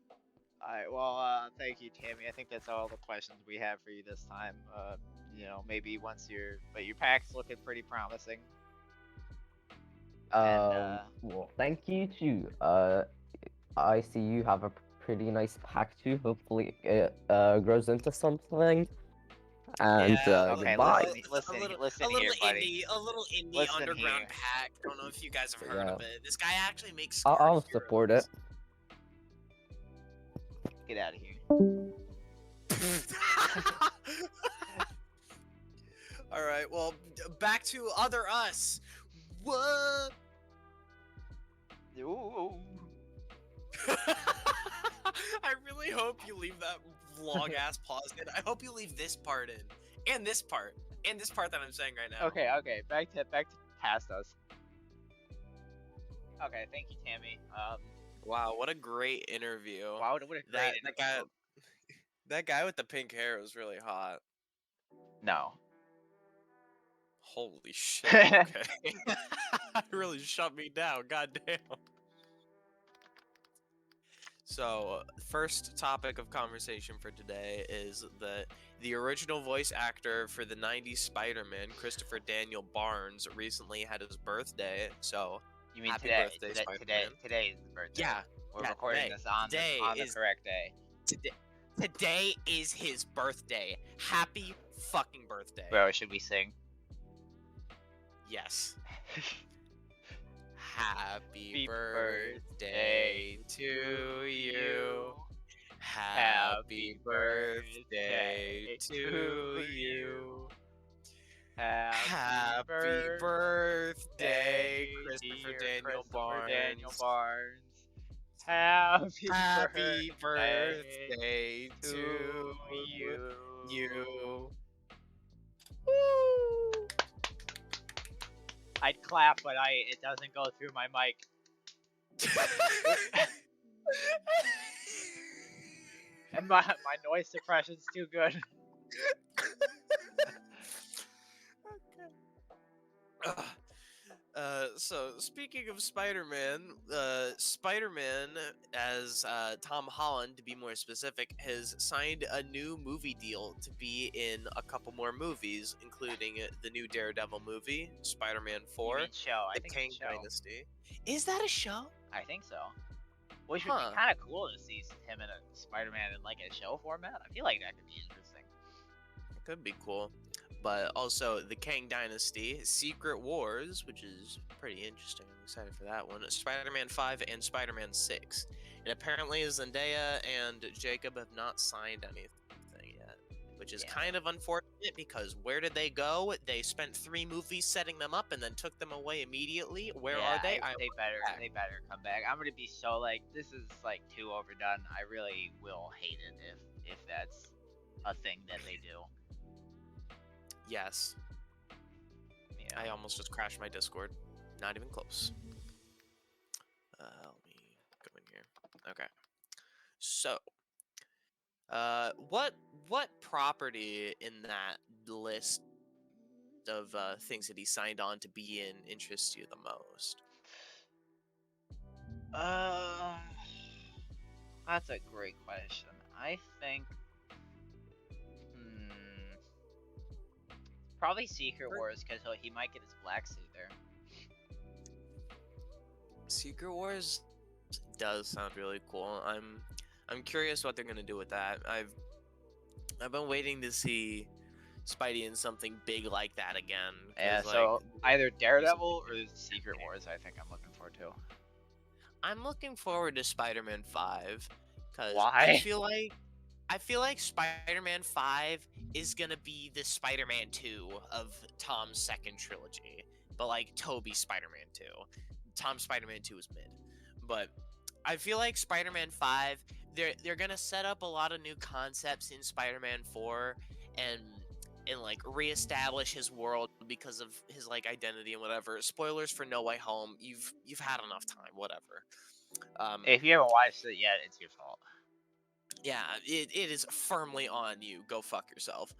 Alright, well, thank you, Tammy. I think that's all the questions we have for you this time. You know, maybe once your pack's looking pretty promising. Well, thank you too. I see you have a pretty nice pack too. Hopefully it grows into something. And Okay, goodbye. listen a little here, buddy. indie Listen underground here. pack. Don't know if you guys have heard of it. This guy actually makes. I'll support it. Get out of here. All right. Well, back to other us. What? Ooh. I really hope you leave that long ass pause in. I hope you leave this part in, and this part that I'm saying right now. Okay, back to past us. Okay, thank you, Tammy. Wow, what a great interview. Wow, what a great interview. That guy with the pink hair was really hot. No. Holy shit. Okay. Really shut me down. Goddamn. So, first topic of conversation for today is that the original voice actor for the 90s Spider-Man, Christopher Daniel Barnes, recently had his birthday. So, You mean happy today? birthday, Today is his birthday. yeah. We're yeah, recording today. this on Today the is- correct day. Today is his birthday. Happy fucking birthday. Bro, should we sing? Yes. Happy birthday birthday to you. Happy birthday to you. Happy birthday, Christopher dear Daniel Christopher Daniel Barnes. Barnes. Happy Happy birthday birthday to to you. you. I'd clap, but it doesn't go through my mic. And my noise suppression's too good. So speaking of Spider-Man, Spider-Man, as Tom Holland, to be more specific, has signed a new movie deal to be in a couple more movies, including the new Daredevil movie, Spider-Man You 4, mean show? I The think Kang it's show. Dynasty. Is that a show? I think so. Which would be Huh. kind of cool to see him in a Spider-Man in like a show format. I feel like that could be interesting. Could be cool. But also the Kang Dynasty, Secret Wars, which is pretty interesting. I'm excited for that one. Spider-Man 5 and Spider-Man 6. And apparently Zendaya and Jacob have not signed anything yet, which is kind of unfortunate because where did they go? They spent 3 movies setting them up and then took them away immediately. Where are they? They better come back. I'm gonna be so like, this is like too overdone. I really will hate it if that's a thing that they do. Yes. Yeah. I almost just crashed my Discord. Not even close. Let me go in here. Okay. So, what property in that list of things that he signed on to be in interests you the most? That's a great question. I think, probably Secret Wars because he might get his black suit there. Secret Wars does sound really cool. I'm curious what they're gonna do with that. I've been waiting to see Spidey in something big like that again. Yeah, 'Cause, so like, either Daredevil or Secret Wars, I think I'm looking forward to. I'm looking forward to Spider-Man 5 because Why? I feel like Spider-Man 5 is gonna be the Spider-Man 2 of Tom's second trilogy, but like Tobey's Spider-Man 2. Tom's Spider-Man 2 is mid, but I feel like Spider-Man 5, they're gonna set up a lot of new concepts in Spider-Man 4 and like reestablish his world because of his like identity and whatever. Spoilers for No Way Home. You've had enough time. Whatever. If you haven't watched it yet, it's your fault. Yeah, it is firmly on you. Go fuck yourself.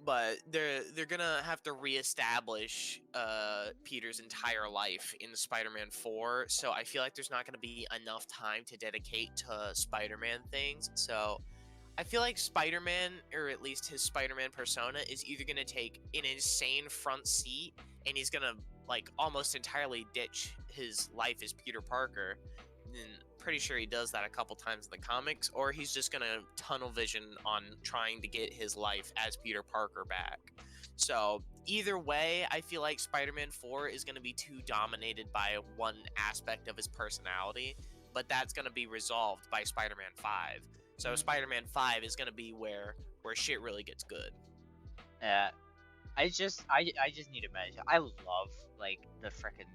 But they're gonna have to reestablish Peter's entire life in Spider-Man 4, so I feel like there's not gonna be enough time to dedicate to Spider-Man things. So I feel like Spider-Man, or at least his Spider-Man persona, is either gonna take an insane front seat and he's gonna like almost entirely ditch his life as Peter Parker. And pretty sure he does that a couple times in the comics, or he's just gonna tunnel vision on trying to get his life as Peter Parker back. So either way, I feel like Spider-Man 4 is gonna be too dominated by one aspect of his personality, but that's gonna be resolved by Spider-Man 5. So Spider-Man 5 is gonna be where shit really gets good. Yeah, I just need to mention, I love like the frickin'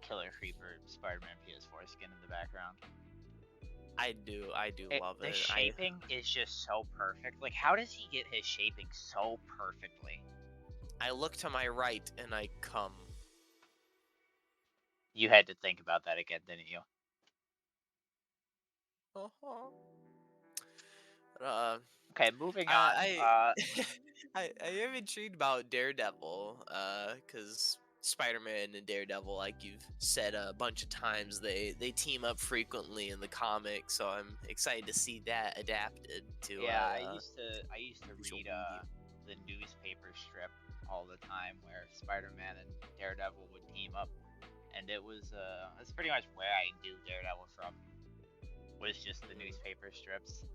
Killer Creeper Spider-Man PS4 skin in the background. I do love it. The shaping is just so perfect. Like, how does he get his shaping so perfectly? I look to my right and I come. You had to think about that again, didn't you? Okay, moving on. I am intrigued about Daredevil, because Spider-Man and Daredevil, like you've said a bunch of times, they team up frequently in the comics, so I'm excited to see that adapted to. Yeah, I used to visual read medium. the newspaper strip all the time where Spider-Man and Daredevil would team up, and that's pretty much where I knew Daredevil from. Was just the newspaper strips.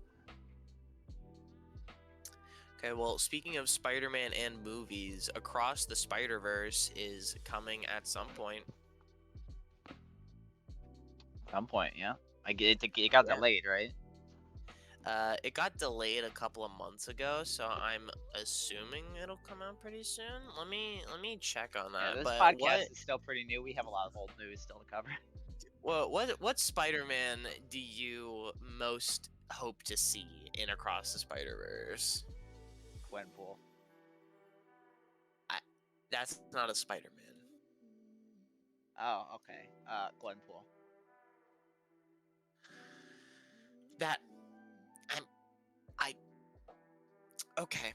Okay, well, speaking of Spider-Man and movies, Across the Spider-Verse is coming at some point. some point, yeah. It got Yeah. delayed, right? It got delayed a couple of months ago, so I'm assuming it'll come out pretty soon. Let me check on Yeah, that. this But podcast is still pretty new. We have a lot of old news still to cover. what Spider-Man do you most hope to see in Across the Spider-Verse? Gwenpool. That's not a Spider-Man. Oh, okay. Gwenpool. That I'm I okay.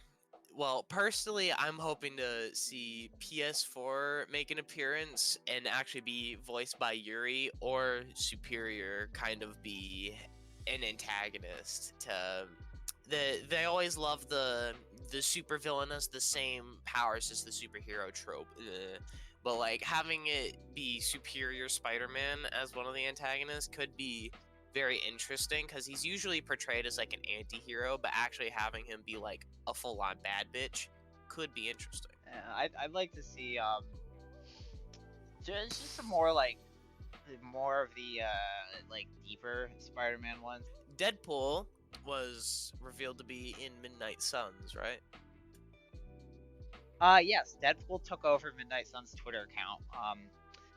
Well, personally, I'm hoping to see PS4 make an appearance and actually be voiced by Yuri, or Superior kind of be an antagonist to they always love the super villain has the same powers as the superhero trope. But like having it be Superior Spider-Man as one of the antagonists could be very interesting because he's usually portrayed as like an anti-hero, but actually having him be like a full-on bad bitch could be interesting. Yeah, I'd like to see just some more more of the like deeper Spider-Man ones. Deadpool was revealed to be in Midnight Suns, right? Yes, Deadpool took over Midnight Sun's Twitter account,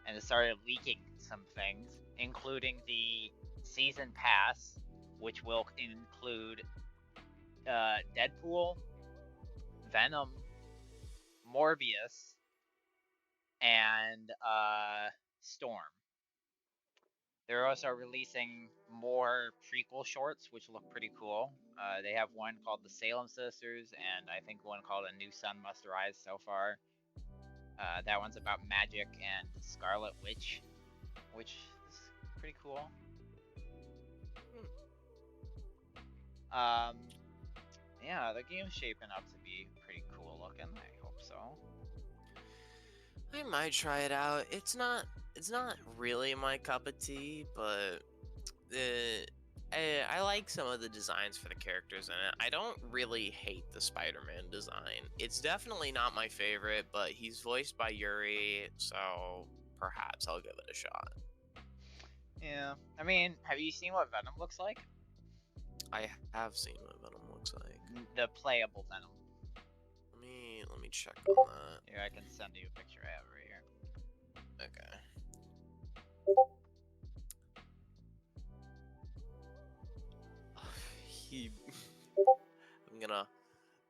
and it started leaking some things, including the season pass, which will include Deadpool, Venom, Morbius, and Storm. They're also releasing more prequel shorts, which look pretty cool. They have one called The Salem Sisters, and I think one called A New Sun Must Rise so far. That one's about magic and Scarlet Witch, which is pretty cool. Yeah, the game's shaping up to be pretty cool looking. I hope so. I might try it out. It's not really my cup of tea, but I like some of the designs for the characters in it. I don't really hate the Spider-Man design. It's definitely not my favorite, but he's voiced by Yuri, so perhaps I'll give it a shot. Yeah, I mean, have you seen what Venom looks like? I have seen what Venom looks like. The playable Venom. Let me check on that. Here, I can send you a picture. I have it right here. Okay. He I'm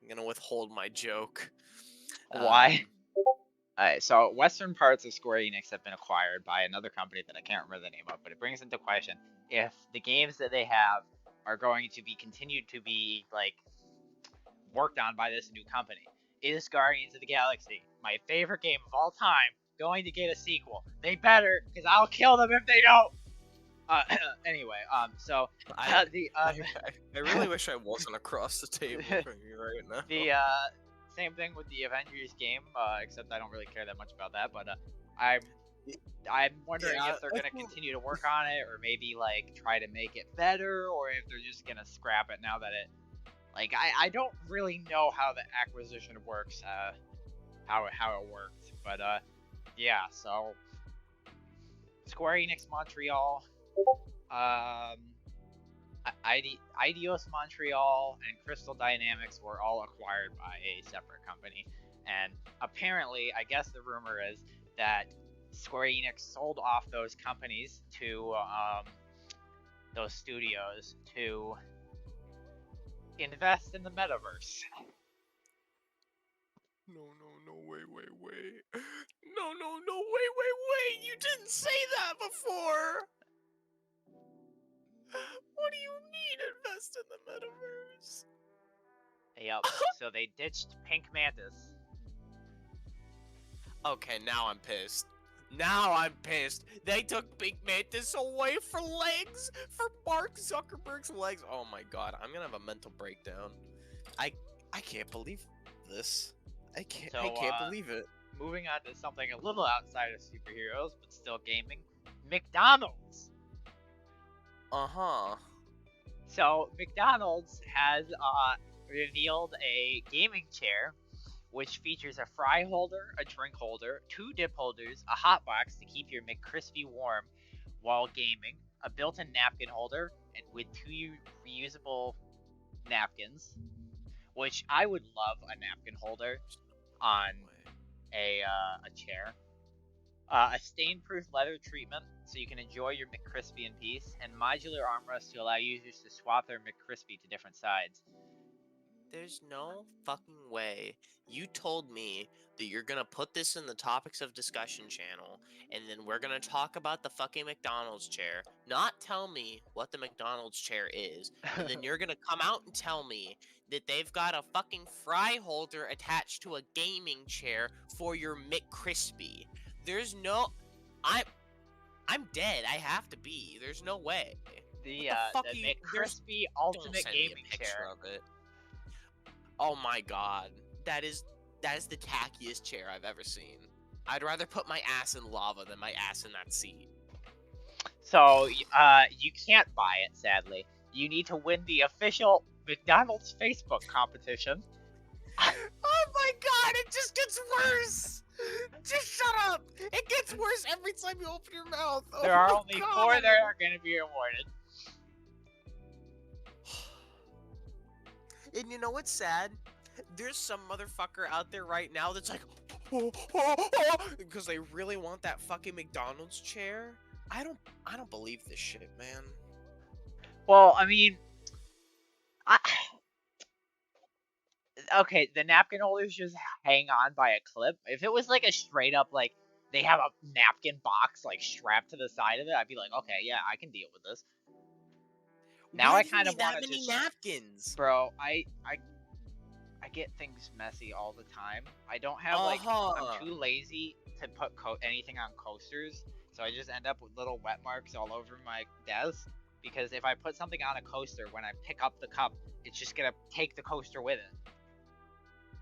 gonna withhold my joke. Why? Alright, so western parts of Square Enix have been acquired by another company that I can't remember the name of, but it brings into question if the games that they have are going to be continued to be like worked on by this new company. Is Guardians of the Galaxy, my favorite game of all time, going to get a sequel? They better, because I'll kill them if they don't. Anyway, so I really wish I wasn't across the table from you right now. the same thing with the Avengers game, except I don't really care that much about that. But I'm wondering Yeah, if they're gonna continue to work on it, or maybe like try to make it better, or if they're just gonna scrap it now that it. Like I don't really know how the acquisition works, how it worked, but yeah. So Square Enix Montreal, Eidos Montreal, and Crystal Dynamics were all acquired by a separate company, and apparently, I guess the rumor is that Square Enix sold off those companies to those studios to invest in the metaverse. No, wait. No, wait. You didn't say that before. What do you mean invest in the metaverse? Yep. So they ditched Pink Mantis. Okay, now I'm pissed. They took Pink Mantis away for legs, for Mark Zuckerberg's legs. Oh my god, I'm gonna have a mental breakdown. I can't believe this. I can't believe it. Moving on to something a little outside of superheroes, but still gaming. McDonald's. So McDonald's has revealed a gaming chair, which features a fry holder, a drink holder, 2 dip holders, a hot box to keep your McCrispy warm while gaming, a built-in napkin holder and with 2 reusable napkins, which I would love a napkin holder on a chair. A stain-proof leather treatment so you can enjoy your McCrispy in peace, and modular armrests to allow users to swap their McCrispy to different sides. There's no fucking way you told me that you're gonna put this in the topics of discussion channel, and then we're gonna talk about the fucking McDonald's chair, not tell me what the McDonald's chair is, and then you're gonna come out and tell me that they've got a fucking fry holder attached to a gaming chair for your McCrispy. There's no... I'm dead. I have to be. There's no way. The What the fuck McCrispy Don't Ultimate send me Gaming a picture Chair. of it. Oh my god. That is the tackiest chair I've ever seen. I'd rather put my ass in lava than my ass in that seat. So, you can't buy it, sadly. You need to win the official McDonald's Facebook competition. Oh my god, it just gets worse! Just shut up! It gets worse every time you open your mouth. Oh There are my only god. 4 that are going to be awarded. And you know what's sad? There's some motherfucker out there right now that's like, because they really want that fucking McDonald's chair. I don't believe this shit, man. Well, I mean, okay, the napkin holders just hang on by a clip. If it was like a straight up, like, they have a napkin box, like, strapped to the side of it, I'd be like, okay, yeah, I can deal with this. Now Why I do you kind of need that want to many just... napkins? Bro, I get things messy all the time. I don't have, like, I'm too lazy to put anything on coasters, so I just end up with little wet marks all over my desk, because if I put something on a coaster, when I pick up the cup, it's just gonna take the coaster with it.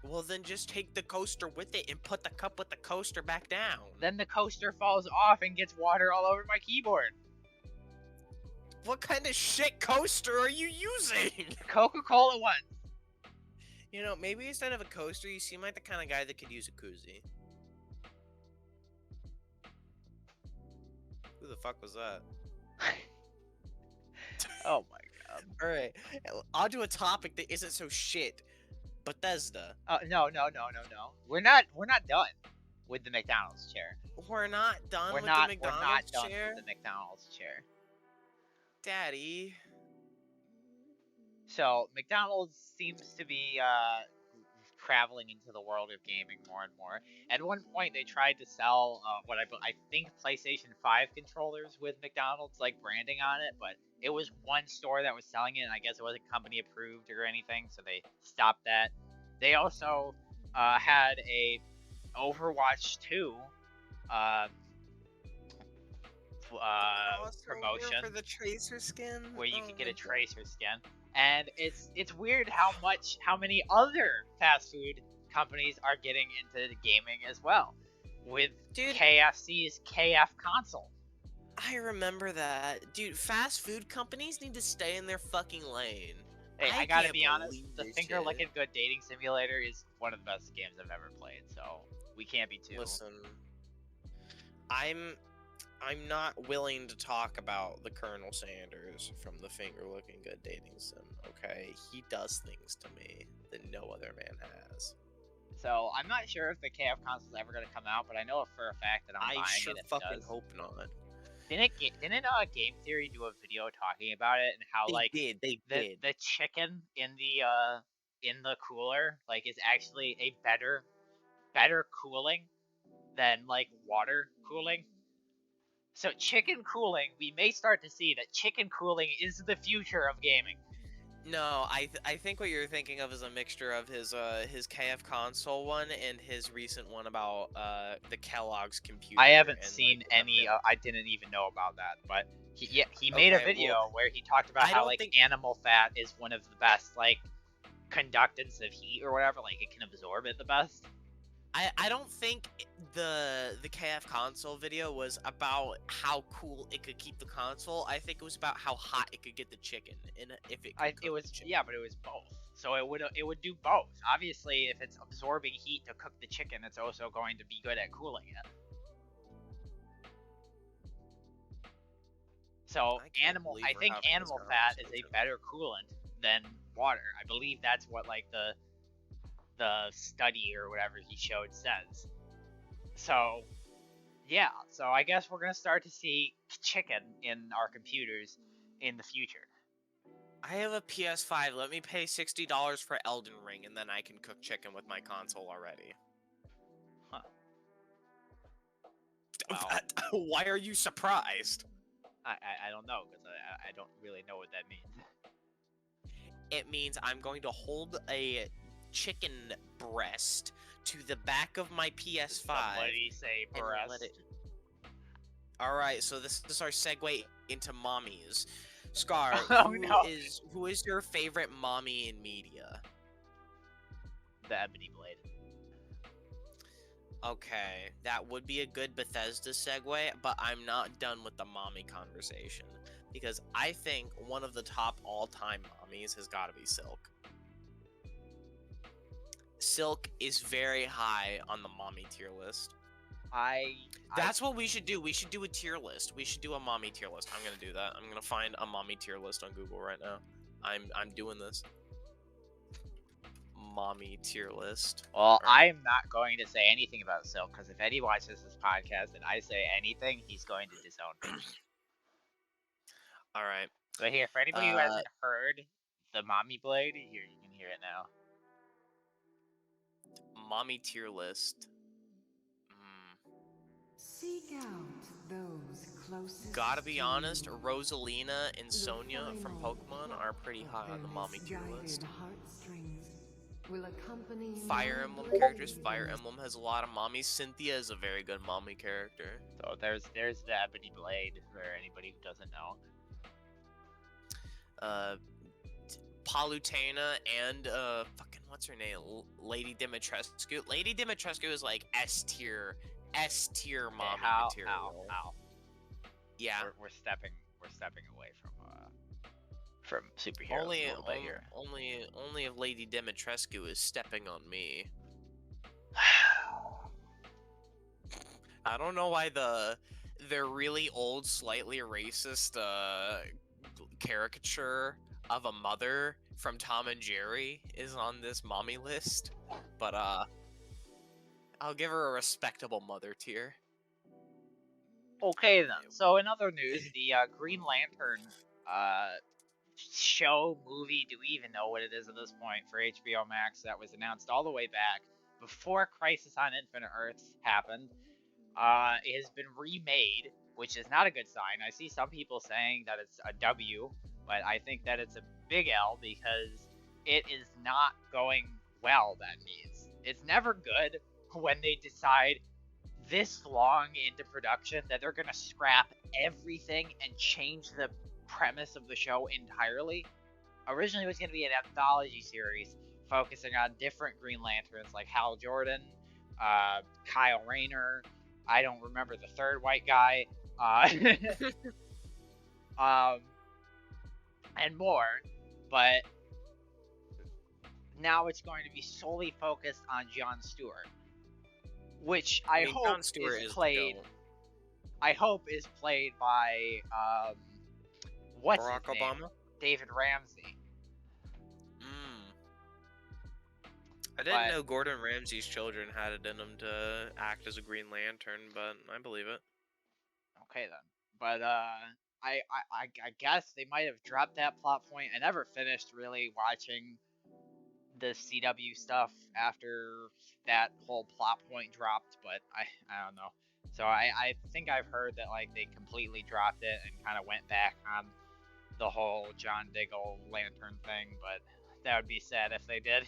Well, then just take the coaster with it and put the cup with the coaster back down. Then the coaster falls off and gets water all over my keyboard. What kind of shit coaster are you using? Coca-Cola one. You know, maybe instead of a coaster, you seem like the kind of guy that could use a koozie. Who the fuck was that? Oh my god. Alright, I'll do a topic that isn't so shit. Bethesda. No. We're not done with the McDonald's chair. We're not done We're with not the done McDonald's chair? with the McDonald's chair. Daddy. So, McDonald's seems to be traveling into the world of gaming more and more. At one point, they tried to sell what I think PlayStation 5 controllers with McDonald's like branding on it, but it was one store that was selling it, and I guess it wasn't company approved or anything, so they stopped that. They also had a Overwatch 2 promotion for the Tracer skin, where you could get a Tracer skin. And it's weird how many other fast food companies are getting into the gaming as well, with KFC's KF console. I remember that. Dude, fast food companies need to stay in their fucking lane. Hey, I gotta be honest, the Finger Lickin' Good Dating Simulator is one of the best games I've ever played, so we can't be too... Listen, I'm not willing to talk about the Colonel Sanders from the Finger Looking Good Dating Sim, okay? He does things to me that no other man has. So, I'm not sure if the KF console is ever going to come out, but I know for a fact that I'm buying sure it if fucking it does. hope not. Didn't Game Theory do a video talking about it and how They did. The chicken in the cooler like is actually a better cooling than like water cooling? So chicken cooling, we may start to see that chicken cooling is the future of gaming. No, I think what you're thinking of is a mixture of his KF console one and his recent one about the Kellogg's computer. I haven't seen any. I didn't even know about that, but he made a video where he talked about how like animal fat is one of the best like conductance of heat or whatever, like it can absorb it the best. I don't think the KF console video was about how cool it could keep the console. I think it was about how hot it could get the chicken, and if it could it was but it was both. So it would do both. Obviously, if it's absorbing heat to cook the chicken, it's also going to be good at cooling it. So I can't believe I we're think having this animal fat is a conversation. better coolant than water. I believe that's what like the study or whatever he showed says. So yeah, so I guess we're gonna start to see chicken in our computers in the future. I have a PS5. Let me pay $60 for Elden Ring, and then I can cook chicken with my console already. Huh. Well, Why are you surprised? I don't know because I don't really know what that means. It means I'm going to hold a chicken breast to the back of my PS5 Somebody say and breast. let it. All right, so this is our segue into mommies. Skar, Oh, no. who is your favorite mommy in media? The Ebony Blade. Okay, that would be a good Bethesda segue, but I'm not done with the mommy conversation because I think one of the top all-time mommies has got to be Silk. Silk is very high on the mommy tier list. That's what we should do. We should do a tier list. We should do a mommy tier list. I'm gonna do that. I'm gonna find a mommy tier list on Google right now. I'm doing this. Mommy tier list. Well, Right. I'm not going to say anything about Silk because if Eddie watches this podcast and I say anything, he's going to disown me. All right. But here, for anybody who hasn't heard the Mommy Blade, here you can hear it now. Mommy tier list. Seek out those closest. Gotta be honest, Rosalina and Sonia from Pokemon are pretty high on the mommy tier list. Fire Emblem characters. Fire Emblem has a lot of mommies. Cynthia is a very good mommy character. So there's the Ebony Blade for anybody who doesn't know. Palutena and fucking what's her name? Lady Dimitrescu. Lady Dimitrescu is like S tier mommy material. How? Yeah. We're stepping away from superheroes a little bit here. Only if Lady Dimitrescu is stepping on me. I don't know why the really old, slightly racist caricature of a mother from Tom and Jerry is on this mommy list, but I'll give her a respectable mother tier. Okay then. So in other news, the Green Lantern show, movie, do we even know what it is at this point, for HBO Max that was announced all the way back before Crisis on Infinite Earths happened, it has been remade, which is not a good sign. I see some people saying that it's a W, but I think that it's a big L because it is not going well, that means. It's never good when they decide this long into production that they're gonna scrap everything and change the premise of the show entirely. Originally it was going to be an anthology series focusing on different Green Lanterns like Hal Jordan, Kyle Rayner, I don't remember the third white guy, and more, but now it's going to be solely focused on Jon Stewart, which I hope Jon Stewart is played. I hope is played by what's Barack his name? Obama? David Ramsey. I didn't know Gordon Ramsay's children had it in them to act as a Green Lantern, but I believe it. Okay then. But I guess they might have dropped that plot point. I never finished really watching the CW stuff after that whole plot point dropped, but I don't know. So I think I've heard that like they completely dropped it and kind of went back on the whole John Diggle Lantern thing, but that would be sad if they did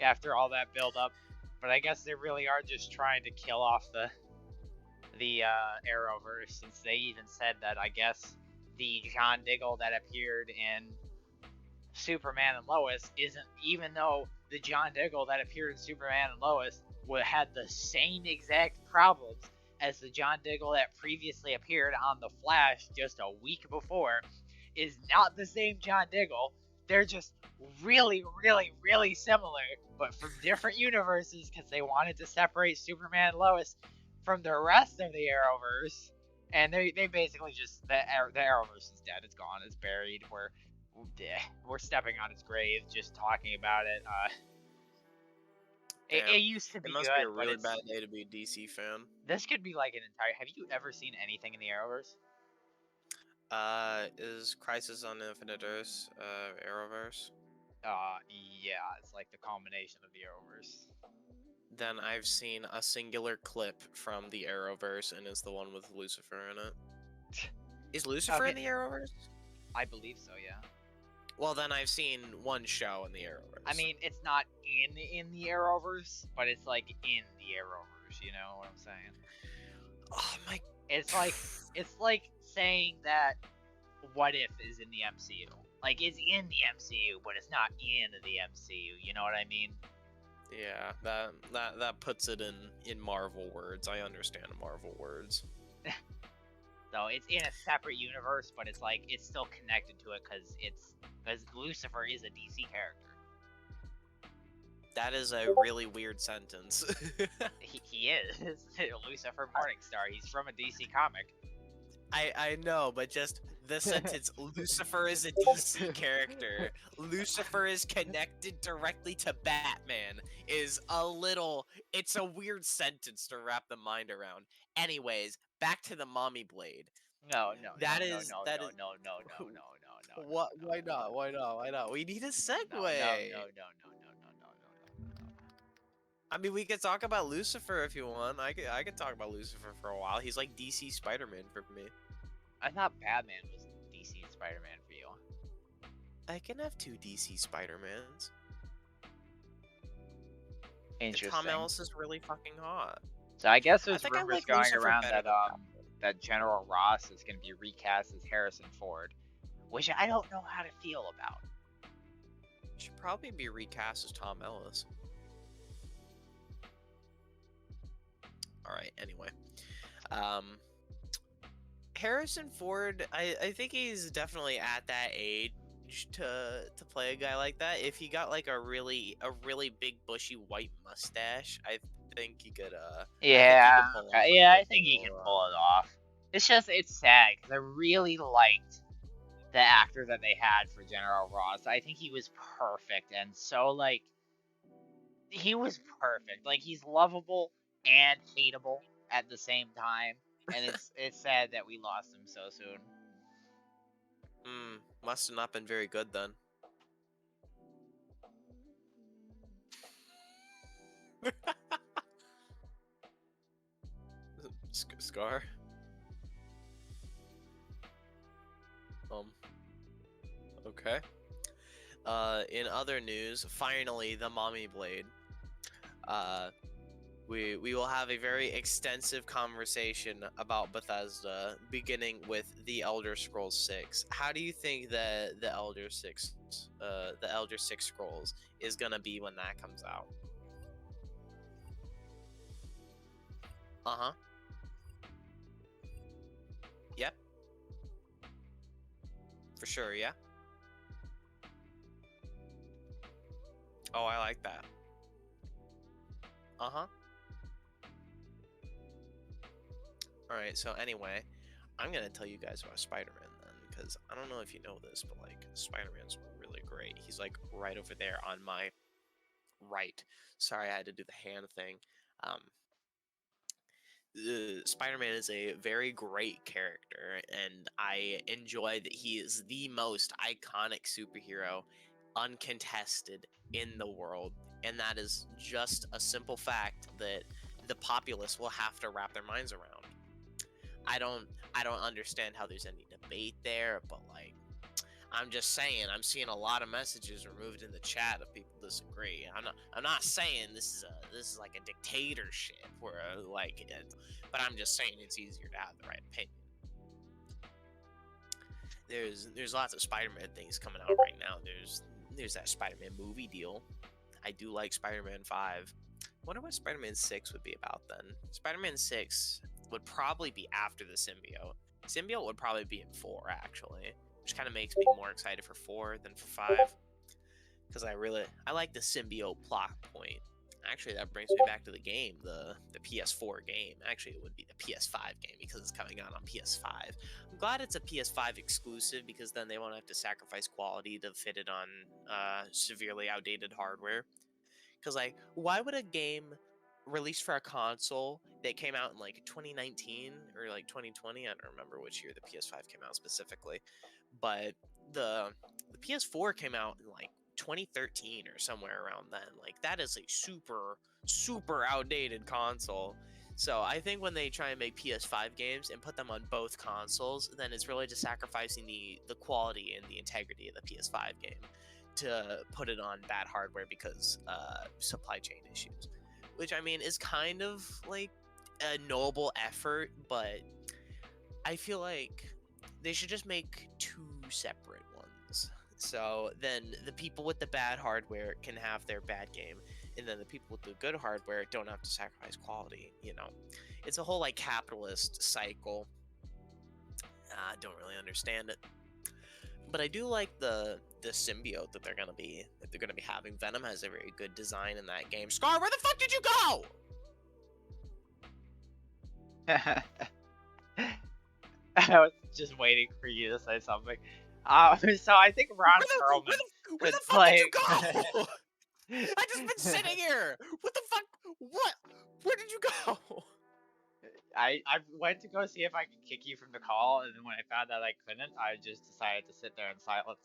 after all that build up. But I guess they really are just trying to kill off the Arrowverse, since they even said that I guess the John Diggle that appeared in Superman and Lois isn't, even though the John Diggle that appeared in Superman and Lois had the same exact problems as the John Diggle that previously appeared on The Flash just a week before, is not the same John Diggle. They're just really, really, really similar, but from different universes because they wanted to separate Superman and Lois from the rest of the Arrowverse. And they basically just the Arrowverse is dead. It's gone. It's buried. We're stepping on its grave just talking about it. Damn. It used to It be must be good, a but really it's bad day to be a DC fan. this could be like an entire. Have you ever seen anything in the Arrowverse? Is Crisis on Infinite Earths, Arrowverse? Yeah, it's like the combination of the Arrowverse. Then I've seen a singular clip from the Arrowverse, and it's the one with Lucifer in it. Is Lucifer Okay. in the Arrowverse? I believe so. Yeah. Well, then I've seen one show in the Arrowverse. I mean, it's not in the Arrowverse, but it's like in the Arrowverse. You know what I'm saying? oh my, It's like saying that What If is in the MCU. Like it's in the MCU, but it's not in the MCU. You know what I mean? yeah, that puts it in Marvel words. I understand Marvel words. So it's in a separate universe, but it's like it's still connected to it because Lucifer is a DC character. That is a really weird sentence. He is Lucifer Morningstar. He's from a DC comic. I know, but just the sentence Lucifer is a DC character. Lucifer is connected directly to Batman is it's a weird sentence to wrap the mind around. Anyways, back to the Mommy Blade. No. That is what why not? We need a segue. No. I mean, we could talk about Lucifer if you want. I could talk about Lucifer for a while. He's like DC Spider-Man for me. I thought Batman was DC Spider-Man for you. I can have two DC Spider-Mans. And Interesting. Tom Ellis is really fucking hot. So I guess there's think I rumors like going Lucifer around better that than that General Ross is going to be recast as Harrison Ford, which I don't know how to feel about. Should probably be recast as Tom Ellis. Alright, anyway. Harrison Ford, I think he's definitely at that age to play a guy like that. If he got like a really big bushy white mustache, I think he could Yeah, I I think he can pull it off. It's just it's sad because I really liked the actor that they had for General Ross. I think he was perfect, and so like he was perfect. Like he's lovable and hateable at the same time, and it's sad that we lost him so soon. Must have not been very good then. Skar. Okay. In other news, finally, the Mommy Blade. We will have a very extensive conversation about Bethesda, beginning with the Elder Scrolls 6. How do you think that the Elder 6 Scrolls is gonna be when that comes out? Uh-huh. Yep. For sure, yeah. Oh, I like that. Uh-huh. Alright, so anyway, I'm gonna tell you guys about Spider-Man then, because I don't know if you know this, but like, Spider-Man's really great. He's like right over there on my right. Sorry, I had to do the hand thing. Spider-Man is a very great character, and I enjoy that he is the most iconic superhero, uncontested in the world, and that is just a simple fact that the populace will have to wrap their minds around. I don't understand how there's any debate there, but like, I'm just saying, I'm seeing a lot of messages removed in the chat of people disagree. I'm not saying this is like a dictatorship where but I'm just saying it's easier to have the right opinion. There's lots of Spider-Man things coming out right now. There's that Spider-Man movie deal. I do like Spider-Man 5. Wonder what Spider-Man 6 would be about then. Spider-Man 6 would probably be after the symbiote. Symbiote would probably be in 4 actually, which kind of makes me more excited for 4 than for 5, because I like the symbiote plot point. actually, that brings me back to the game, the PS4 game. Actually, it would be the PS5 game because it's coming out on PS5. I'm glad it's a PS5 exclusive because then they won't have to sacrifice quality to fit it on severely outdated hardware. Because, like, why would a game released for a console that came out in like 2019 or like 2020? I don't remember which year the PS5 came out specifically, but the PS4 came out in like 2013 or somewhere around then. Like, that is a super outdated console. So I think when they try and make PS5 games and put them on both consoles, then it's really just sacrificing the quality and the integrity of the PS5 game to put it on bad hardware because supply chain issues, which I mean is kind of like a noble effort, but I feel like they should just make two separate ones. So then the people with the bad hardware can have their bad game, and then the people with the good hardware don't have to sacrifice quality. You know, it's a whole like capitalist cycle. I don't really understand it. But I do like the symbiote that they're gonna be having. Venom has a very good design in that game. Skar, where the fuck did you go? I was just waiting for you to say something. So I think Ron Perlman Where could the fuck did you play. go? I just been sitting here. What the fuck? What? Where did you go? I went to go see if I could kick you from the call, and then when I found out I couldn't, I just decided to sit there in silence.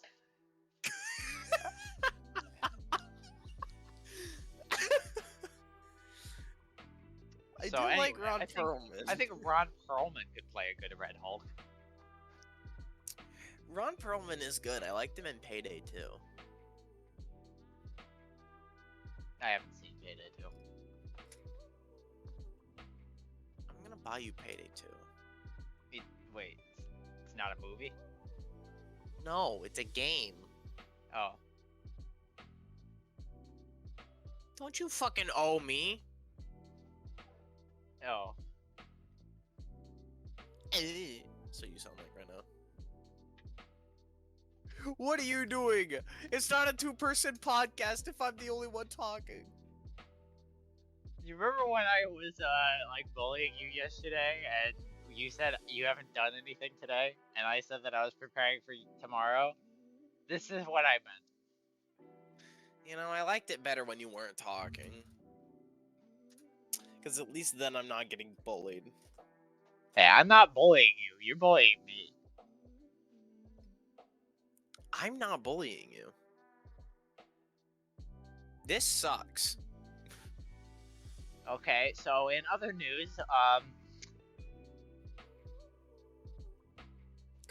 I So do anyway, like Ron I think, Perlman. I think Ron Perlman could play a good Red Hulk. Ron Perlman is good. I liked him in Payday 2. I haven't seen Payday 2. I'm gonna buy you Payday 2. Wait, it's not a movie? No, it's a game. Oh. Don't you fucking owe me. Oh. So you sound like right now. What are you doing? It's not a two-person podcast if I'm the only one talking. You remember when I was like bullying you yesterday, and you said you haven't done anything today, and I said that I was preparing for tomorrow? This is what I meant. You know, I liked it better when you weren't talking. Because at least then I'm not getting bullied. Hey, I'm not bullying you. You're bullying me. I'm not bullying you. This sucks. Okay, so in other news,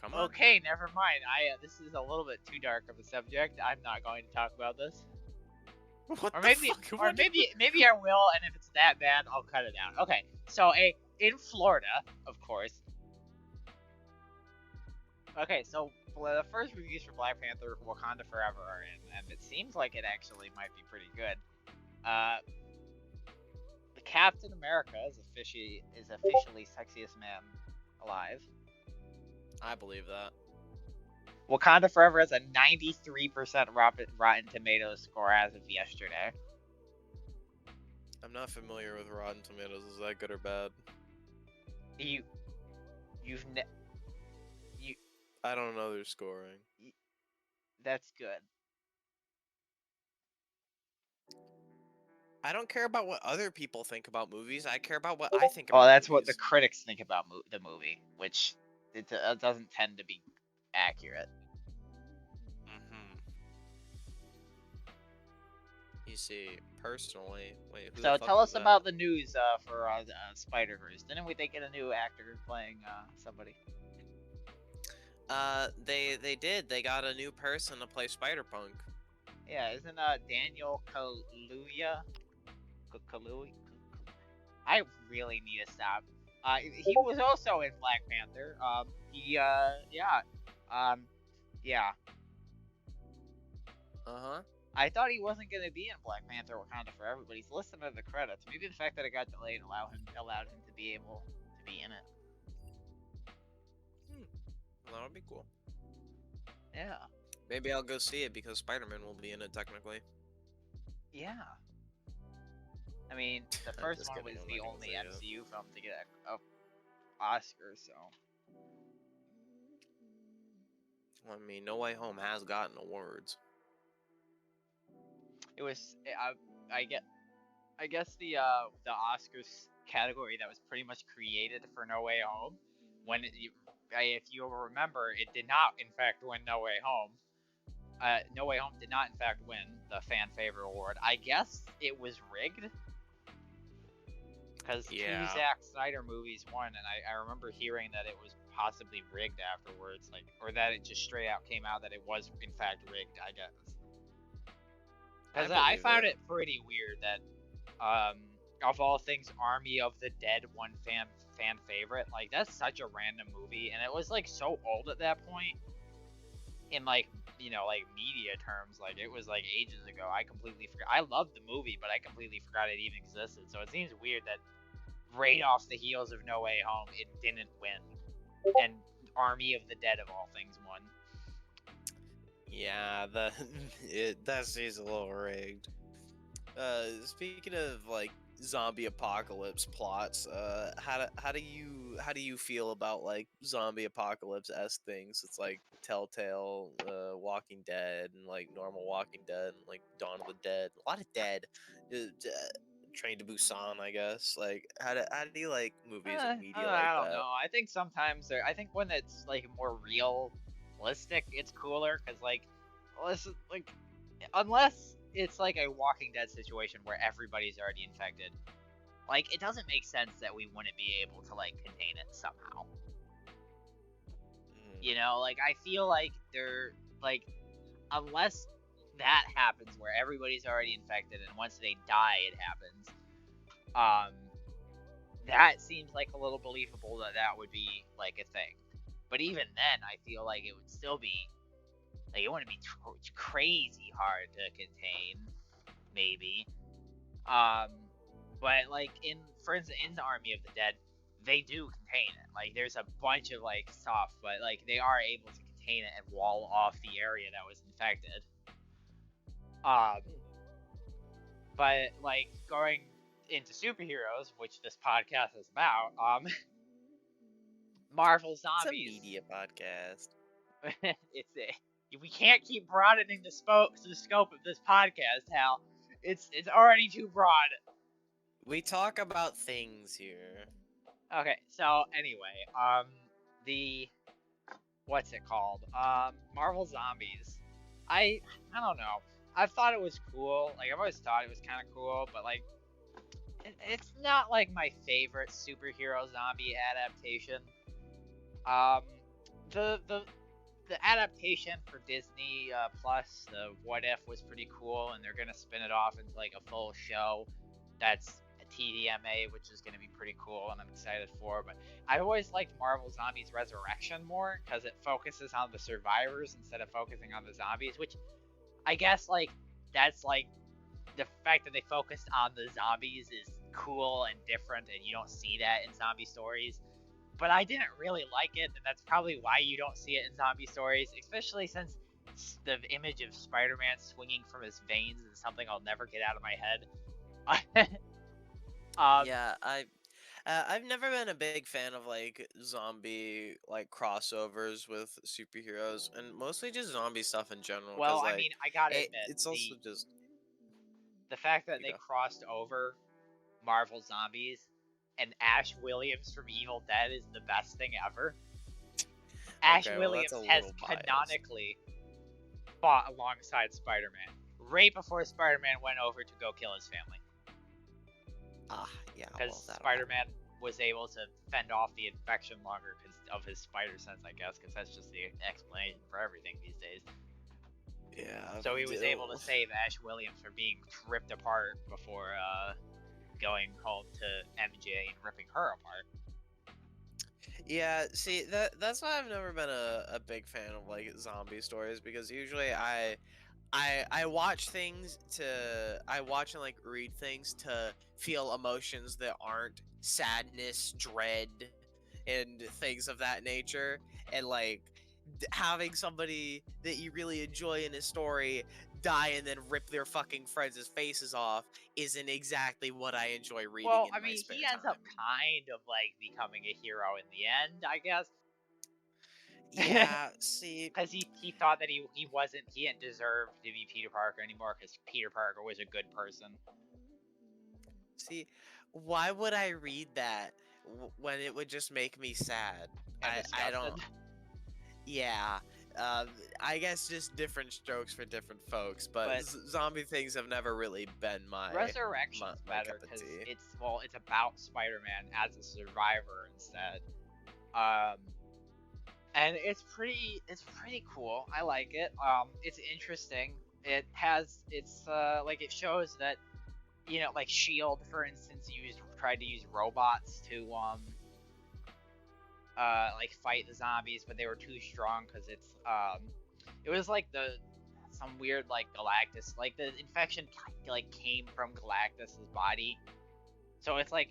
Come on. okay, never mind. This is a little bit too dark of a subject. I'm not going to talk about this. What Or the maybe, fuck? or maybe I will, and if it's that bad, I'll cut it out. Okay, so in Florida, of course. Okay, so the first reviews for Black Panther: Wakanda Forever are in, and it seems like it actually might be pretty good. Captain America is officially sexiest man alive. I believe that. Wakanda Forever has a 93% Rotten Tomatoes score as of yesterday. I'm not familiar with Rotten Tomatoes. Is that good or bad? I don't know their scoring. That's good. I don't care about what other people think about movies. I care about what I think about Well, that's what the movies. critics think about the movie, which it doesn't tend to be accurate. You see, personally, wait. Who So the fuck tell was us that? about the news for Spider-Verse. Didn't they get a new actor playing somebody? They did. They got a new person to play Spider-Punk. Yeah, isn't Daniel Kaluuya? I really need to stop. He was also in Black Panther. Yeah. I thought he wasn't gonna be in Black Panther: Wakanda Forever, but he's listed in the credits. Maybe the fact that it got delayed allowed him to be able to be in it. Well, that would be cool. Yeah. Maybe I'll go see it because Spider-Man will be in it technically. Yeah. I mean, the I'm first just one kidding, was I'm the not gonna only say it. MCU film to get a Oscar, so I mean, No Way Home has gotten awards. it was. I guess the Oscars category that was pretty much created for No Way Home. If you remember, it did not in fact win No Way Home. No Way Home did not in fact win the fan favorite award. I guess it was rigged because two Yeah. Zack Snyder movies won, and I remember hearing that it was possibly rigged afterwards, like, or that it just straight out came out that it was in fact rigged. I guess because I believe found it. it pretty weird that of all things, Army of the Dead won fan favorite. Like, that's such a random movie, and it was like so old at that point. In like, like media terms, like it was like ages ago. I completely forgot. I loved the movie, but I completely forgot it even existed. So it seems weird that right off the heels of No Way Home, it didn't win, and Army of the Dead of all things won. Yeah, that seems a little rigged. Speaking of like zombie apocalypse plots, how do you feel about like zombie apocalypse-esque things? It's like Telltale, Walking Dead, and like normal Walking Dead, and like Dawn of the Dead. A lot of dead. Train to Busan, I guess. Like, how do you like movies and media like I don't that? know. I think sometimes I think when it's like more realistic, it's cooler because like unless it's like a Walking Dead situation where everybody's already infected, like it doesn't make sense that we wouldn't be able to like contain it somehow. Like I feel like they're like unless that happens where everybody's already infected and once they die it happens, um that seems like a little believable that would be like a thing. But even then, I feel like it would still be like it wouldn't be crazy hard to contain, maybe. But like for instance, in the Army of the Dead, they do contain it. Like there's a bunch of like stuff, but like they are able to contain it and wall off the area that was infected. But like going into superheroes, which this podcast is about, Marvel It's a Zombies. media podcast. We can't keep broadening the scope of this podcast, Hal. It's already too broad. We talk about things here. Okay, so anyway, the what's it called? Marvel Zombies. I don't know. I thought it was cool. Like I've always thought it was kind of cool, but like it's not like my favorite superhero zombie adaptation. Um, the adaptation for Disney Plus, the What If, was pretty cool, and they're gonna spin it off into like a full show that's a TVMA, which is gonna be pretty cool, and I'm excited for. But I always liked Marvel Zombies Resurrection more because it focuses on the survivors instead of focusing on the zombies, which I guess like that's like the fact that they focused on the zombies is cool and different, and you don't see that in zombie stories. But I didn't really like it, and that's probably why you don't see it in zombie stories, especially since the image of Spider-Man swinging from his veins is something I'll never get out of my head. Yeah, I've never been a big fan of like zombie like crossovers with superheroes, and mostly just zombie stuff in general. Well, Because I like mean, I gotta admit, it's also just the fact that you they know. crossed over Marvel Zombies and Ash Williams from Evil Dead is the best thing ever. Ash Okay, well that's a Williams has little biased. canonically fought alongside Spider-Man right before Spider-Man went over to go kill his family. Yeah, Because well, Spider-Man was able to fend off the infection longer because of his spider sense, I guess, because that's just the explanation for everything these days. Yeah. So he was able to save Ash Williams from being ripped apart before going home to MJ and ripping her apart. Yeah, see that's why I've never been a big fan of like zombie stories, because usually I watch things I watch and like read things to feel emotions that aren't sadness, dread, and things of that nature, and like having somebody that you really enjoy in a story die and then rip their fucking friends' faces off isn't exactly what I enjoy reading Well, in I my mean, spare he ends up time. kind of like becoming a hero in the end, I guess. Yeah, see, Because he thought that he didn't deserve to be Peter Parker anymore because Peter Parker was a good person. see, why would I read that when it would just make me sad? And I disgusted. don't. Yeah, um, I guess just different strokes for different folks, but But zombie things have never really been Resurrection's my better cup of because tea. it's about Spider-Man as a survivor instead. Um, and it's pretty cool. I like it. It's interesting. It's like it shows that like Shield, for instance, tried to use robots to like fight the zombies, but they were too strong because it was like some weird like Galactus, like the infection like came from Galactus's body, so it's like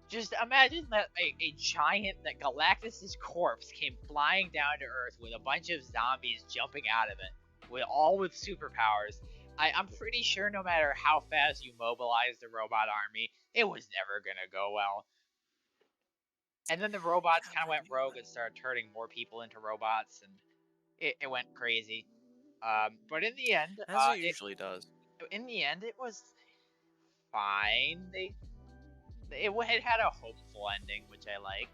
just imagine that a giant that Galactus's corpse came flying down to Earth with a bunch of zombies jumping out of it, with superpowers. I'm pretty sure no matter how fast you mobilize the robot army, it was never gonna go well. And then the robots Yeah, kind of went but rogue and started turning more people into robots, and it went crazy. But as it usually does. in the end, it was fine. It had a hopeful ending, which I like.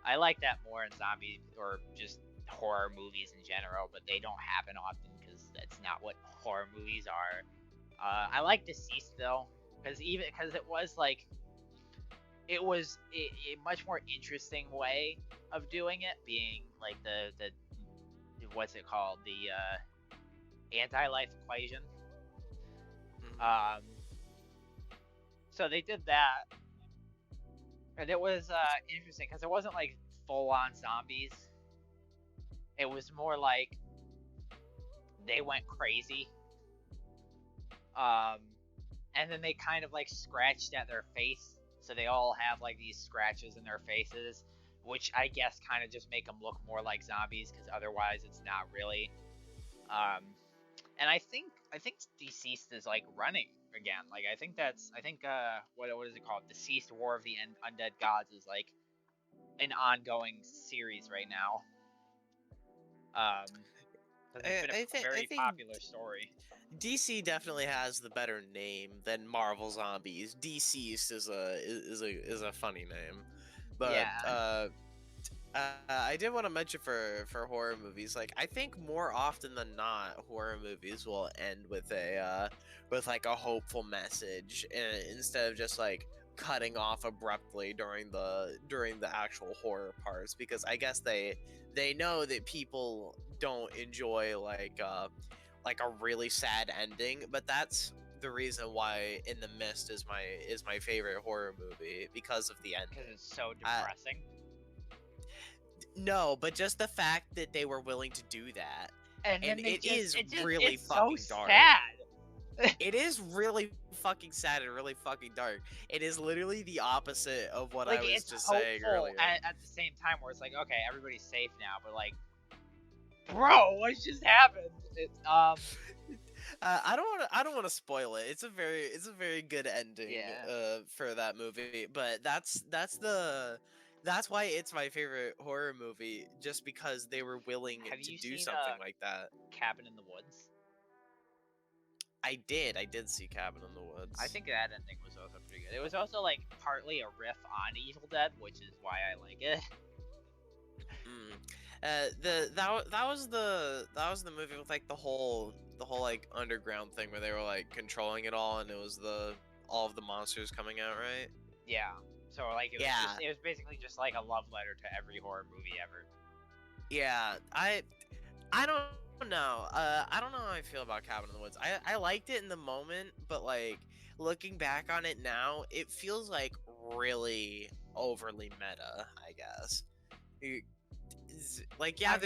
I like that more in zombie or just horror movies in general, but they don't happen often because that's not what horror movies are. I like Deceased though, because it was like a much more interesting way of doing it, being like the what's it called, the anti-life equation. Mhm. Um, so they did that, and it was interesting because it wasn't like full-on zombies. It was more like they went crazy. Um, and then they kind of like scratched at their face, so they all have like these scratches in their faces, which I guess kind of just make them look more like zombies because otherwise it's not really. Um, and I think Deceased is like running again. Like I think what is it called? Deceased War of the Undead Gods is like an ongoing series right now. Because it's been a I very think popular story. DC definitely has the better name than Marvel Zombies. Deceased is a funny name, but Yeah. I did want to mention for horror movies, like I think more often than not, horror movies will end with like a hopeful message instead of just like cutting off abruptly during the actual horror parts, because I guess they know that people don't enjoy like a really sad ending, but that's the reason why In the Mist is my favorite horror movie, because of the Because ending. it's so I, depressing. no, but just the fact that they were willing to do that. And And then it is really it's so fucking dark. sad. It is really fucking sad and really fucking dark. It is literally the opposite of what Like I was it's just saying hopeful earlier. at the same time, where it's like, okay, everybody's safe now, but like, bro, what just happened? I don't want to spoil it. It's a very good ending Yeah. for that movie, but that's why it's my favorite horror movie, just because they were willing Have to you do seen something like that. Cabin in the Woods? I did see Cabin in the I Woods. think that ending was also pretty good. It was also like partly a riff on Evil Dead, which is why I like it. Mm. That was the movie with like the whole like underground thing where they were like controlling it all, and it was the all of the monsters coming out, right? Yeah. So like Yeah, it was basically just like a love letter to every horror movie ever. yeah. I don't know. I don't know how I feel about Cabin in the Woods. I liked it in the moment, but like looking back on it now, it feels like really overly meta, I guess. Like, yeah,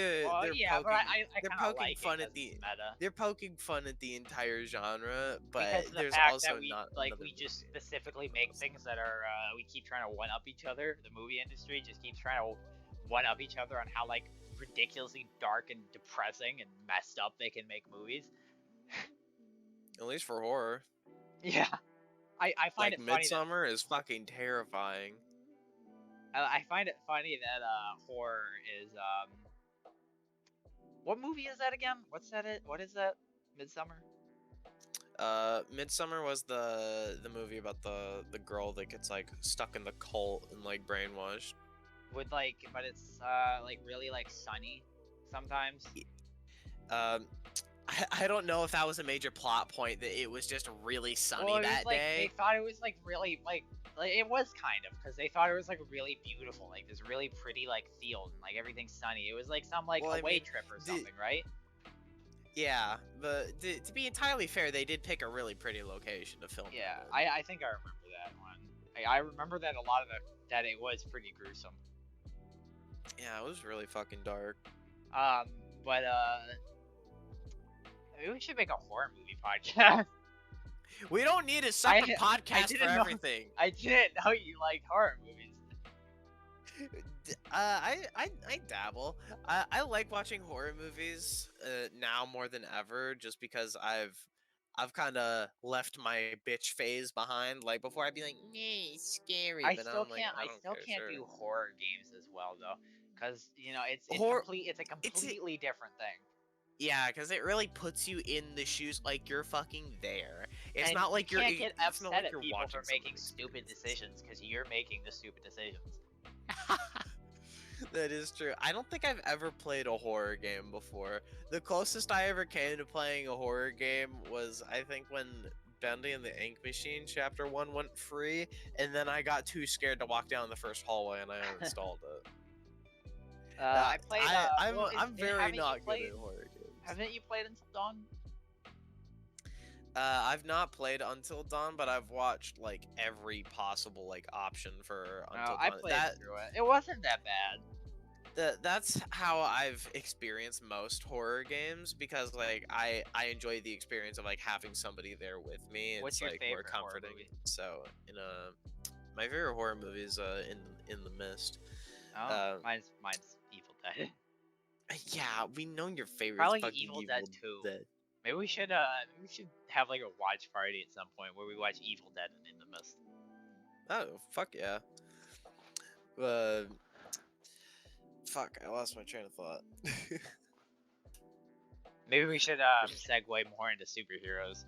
Yeah, but I they're kind of poking like it fun at because it's meta. they're poking fun at the entire genre, but Because of the there's fact that also not another we just movie. specifically make things that are we keep trying to one up each other. The movie industry just keeps trying to one up each other on how like ridiculously dark and depressing and messed up they can make movies. At least for horror. Yeah, I find Like it funny that Midsummer is fucking terrifying. I find it funny that horror is what movie is that again? What's that? What is that? Midsummer. Midsummer was the movie about the girl that gets like stuck in the cult and like brainwashed. With like, but it's like really like sunny sometimes. Um, I don't know if that was a major plot point that it was just really sunny Well, it was that like day. they thought it was like really like it was kind of because they thought it was like really beautiful, like this really pretty like field and like everything's sunny. It was like some like Well, I away mean, trip or something, right? Yeah, but to be entirely fair, they did pick a really pretty location to film. Yeah, that in. I think I remember that one. I remember that a lot of that it was pretty gruesome. Yeah, it was really fucking dark. But maybe we should make a horror movie podcast. We don't need a separate I podcast for didn't know- everything. I didn't know you liked horror movies. I dabble. I like watching horror movies now more than ever, just because I've kind of left my bitch phase behind. Like before, I'd be like, "Nah, it's scary," I but still I'm like, can't. I I don't still care, can't sure. do horror games as well though, because you know it's Hor- it's a completely different thing. Yeah, because it really puts you in the shoes, like you're fucking there. It's And not like you you're. can't get it's not upset like at you're people watching for someone making stupid experience. decisions because you're making the stupid decisions. That is true. I don't think I've ever played a horror game before. The closest I ever came to playing a horror game was, I think, when Bendy and the Ink Machine Chapter 1 went free, and then I got too scared to walk down the first hallway and I uninstalled it. I played. I'm very not good at horror games. Haven't you played Until Dawn? I've not played Until Dawn, but I've watched like every possible like option for Until I Dawn. played through it. It wasn't that bad. That's how I've experienced most horror games, because like I enjoy the experience of like having somebody there with me. It's What's your like more favorite horror comforting. movie? So my favorite horror movie is in the Mist. Oh, mine's Evil Dead. Yeah, we know your favorite. Probably Fucking Evil Dead 2. Dead. Maybe we should have like a watch party at some point where we watch Evil Dead and In the Mist. Oh fuck yeah. Fuck, I lost my train of thought. Maybe we should segue more into superheroes.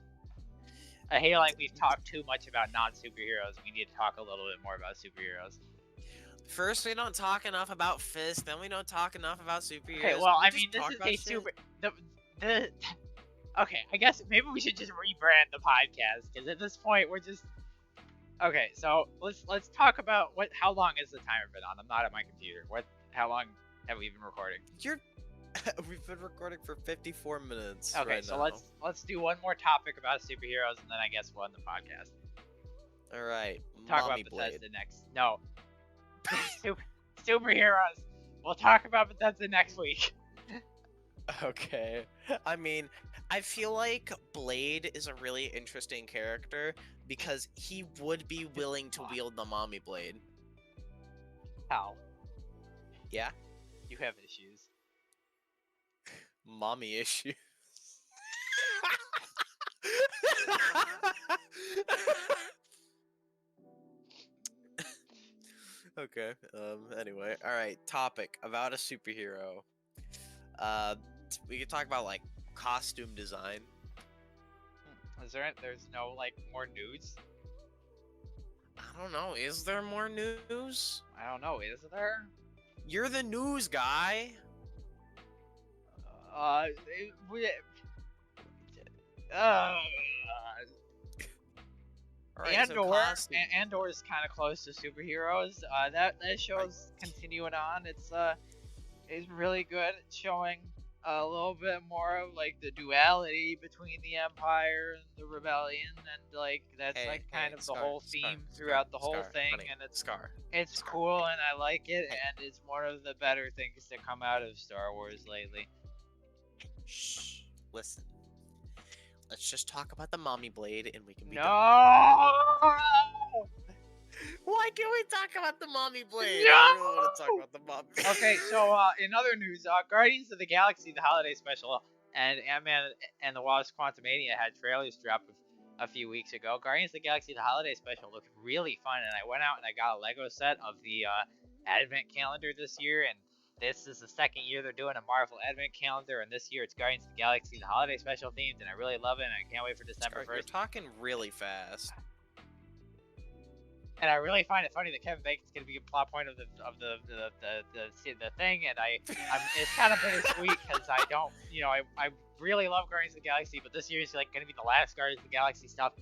I hate like we've talked too much about non-superheroes. We need to talk a little bit more about superheroes. First, we don't talk enough about Fist. Then we don't talk enough about superheroes. Okay, well, We I just mean, this talk is about a shit. super. The okay, I guess maybe we should just rebrand the podcast because at this point we're just. Okay, so let's talk about how long has the timer been on? I'm not at my computer. How long have we been recording? We've been recording for 54 minutes. Okay, right so now. let's do one more topic about superheroes and then I guess we'll end the podcast. All right. Talk Mommy about Blade. Bethesda next. No. Superheroes. We'll talk about Bethesda next week. Okay. I mean, I feel like Blade is a really interesting character because he would be willing to wield the Mommy Blade. How? Yeah? You have issues. Mommy issues. Okay. Anyway, all right. Topic about a superhero. We could talk about like costume design. There's no like more news? I don't know. Is there more news? I don't know. Is there? You're the news guy. All right, so costume. Andor is kind of close to superheroes. That show's continuing on. It's really good. It's showing a little bit more of like the duality between the Empire and the Rebellion, and like that's kind of the Scar, whole theme throughout the whole thing, honey, and it's Scar. cool, and I like it, and it's one of the better things to come out of Star Wars lately. Shh. Listen. Let's just talk about the Mommy Blade, and we can be No. done. Why can't we talk about the Mommy Blade? No! I really want to talk about the Mommy. Okay, so in other news, Guardians of the Galaxy, the holiday special, and Ant-Man and the Wasp: Quantumania had trailers drop a few weeks ago. Guardians of the Galaxy: The Holiday Special looked really fun, and I went out and I got a Lego set of the Advent calendar this year, and this is the second year they're doing a Marvel Advent calendar, and this year it's Guardians of the Galaxy: The Holiday Special themed, and I really love it, and I can't wait for December 1st. You're talking really fast. And I really find it funny that Kevin Bacon's going to be a plot point of the thing, and it's kind of bittersweet because I don't, I really love Guardians of the Galaxy, but this year is like going to be the last Guardians of the Galaxy stuff.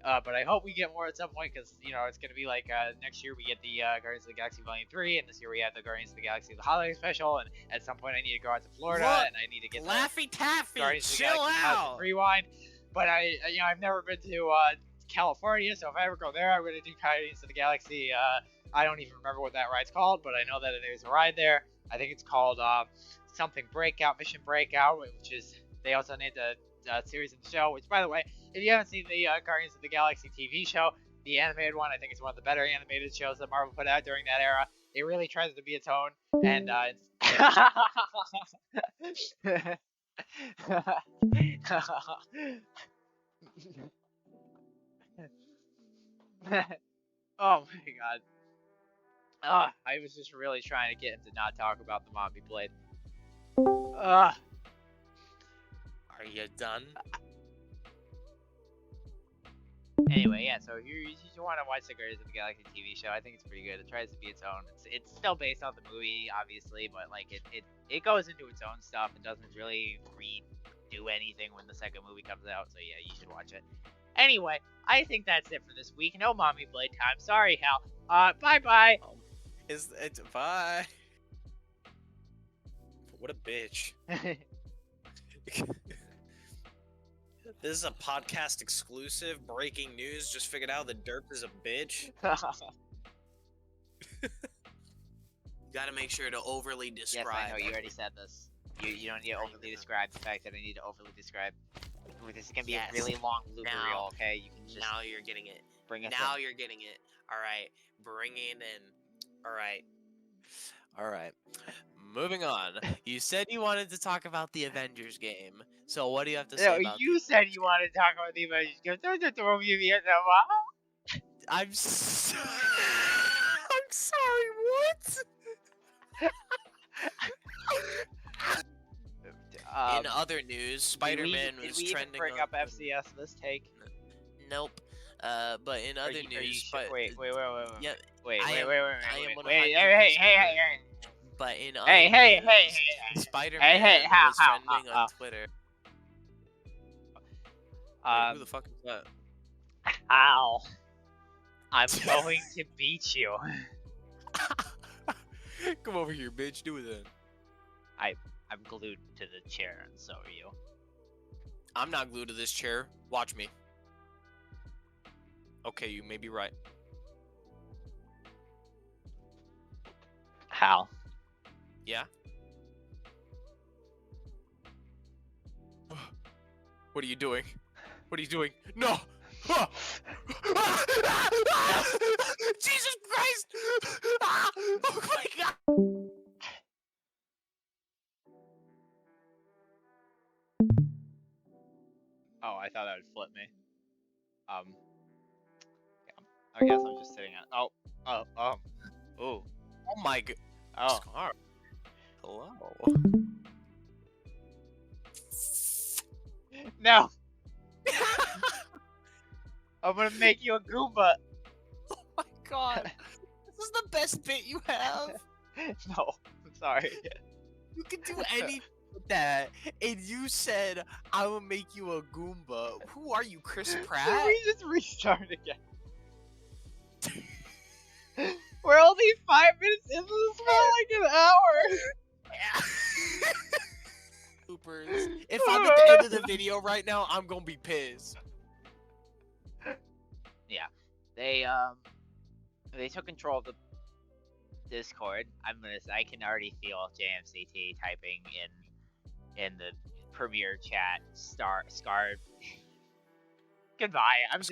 But I hope we get more at some point because it's going to be like next year we get the Guardians of the Galaxy Volume 3, and this year we have the Guardians of the Galaxy the Holiday Special, and at some point I need to go out to Florida and I need to get Laffy Taffy, Guardians of the chill Galaxy out. Rewind. But I've never been to California, so if I ever go there, I'm going to do Guardians of the Galaxy. I don't even remember what that ride's called, but I know that there's a ride there. I think it's called something Breakout, Mission Breakout, which is, they also named a series of the show, which, by the way, if you haven't seen the Guardians of the Galaxy TV show, the animated one, I think it's one of the better animated shows that Marvel put out during that era. It really tries to be its own, and oh my god. I was just really trying to get him to not talk about the Mommy Blade. Are you done? Anyway, yeah, so you want to watch the Guardians of the Galaxy TV show, I think it's pretty good. It tries to be its own. It's still based on the movie, obviously, but like it goes into its own stuff and doesn't really redo anything when the second movie comes out, so yeah, you should watch it. Anyway, I think that's it for this week. No Mommy Blade time. Sorry, Hal. Bye-bye. Bye. What a bitch. This is a podcast exclusive breaking news. Just figured out the derp is a bitch. You gotta make sure to overly describe. Yes, I know, you already said this. You don't need to overly describe the fact that I need to overly describe. This is gonna be a really long blooper reel, okay? You can just now you're getting it. bring us Now in. you're getting it. Alright. Bring it in. Alright. Alright. Moving on. You said you wanted to talk about the Avengers game. So what do you have to say No, about you said you wanted to talk about the Avengers game. Don't you throw me in the I'm sorry, what? In other news, Spider-Man was did we even trending bring on... up FCS this take? Nope. But in other news... Wait. Yeah, Wait. I am Hey. 100% But in other Hey. news, Spider-Man was trending on Twitter. Wait, who the fuck is that? Ow. I'm going to beat you. Come over here, bitch. Do it then. I'm glued to the chair, and so are you. I'm not glued to this chair. Watch me. Okay, you may be right. Hal. Yeah? What are you doing? What are you doing? No! Jesus Christ! Oh my god! Oh, I thought that would flip me. Yeah, I guess I'm just sitting on. Ooh. Oh my god. Oh. Skar. Hello. No. I'm gonna make you a Goomba. Oh my god. This is the best bit you have. No, I'm sorry. You can do anything with that. And you said, I will make you a Goomba. Who are you, Chris Pratt? Can we just restart again? We're only 5 minutes into this for like an hour. Bloopers. If I'm at the end of the video right now, I'm gonna be pissed. Yeah, they took control of the Discord. I can already feel JMCT typing in the premiere chat. Skar. Goodbye. I'm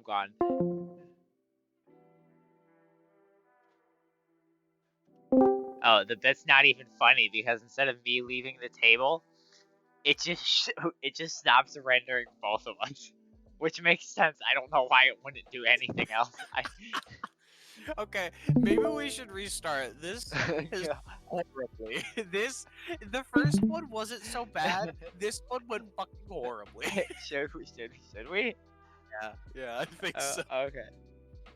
gone. Oh, the bit's not even funny because instead of me leaving the table, it just stops rendering both of us, which makes sense. I don't know why it wouldn't do anything else. Okay, maybe we should restart. This is Yeah. horribly. The first one wasn't so bad. This one went fucking horribly. Should we? Yeah, I think so. Okay.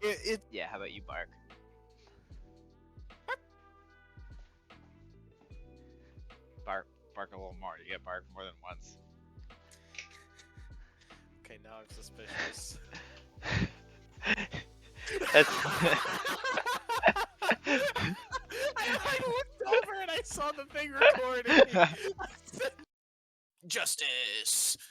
It Yeah. How about you bark? Bark a little more. You get bark more than once. okay. Now I'm suspicious. That's. I looked over and I saw the thing recording. Justice.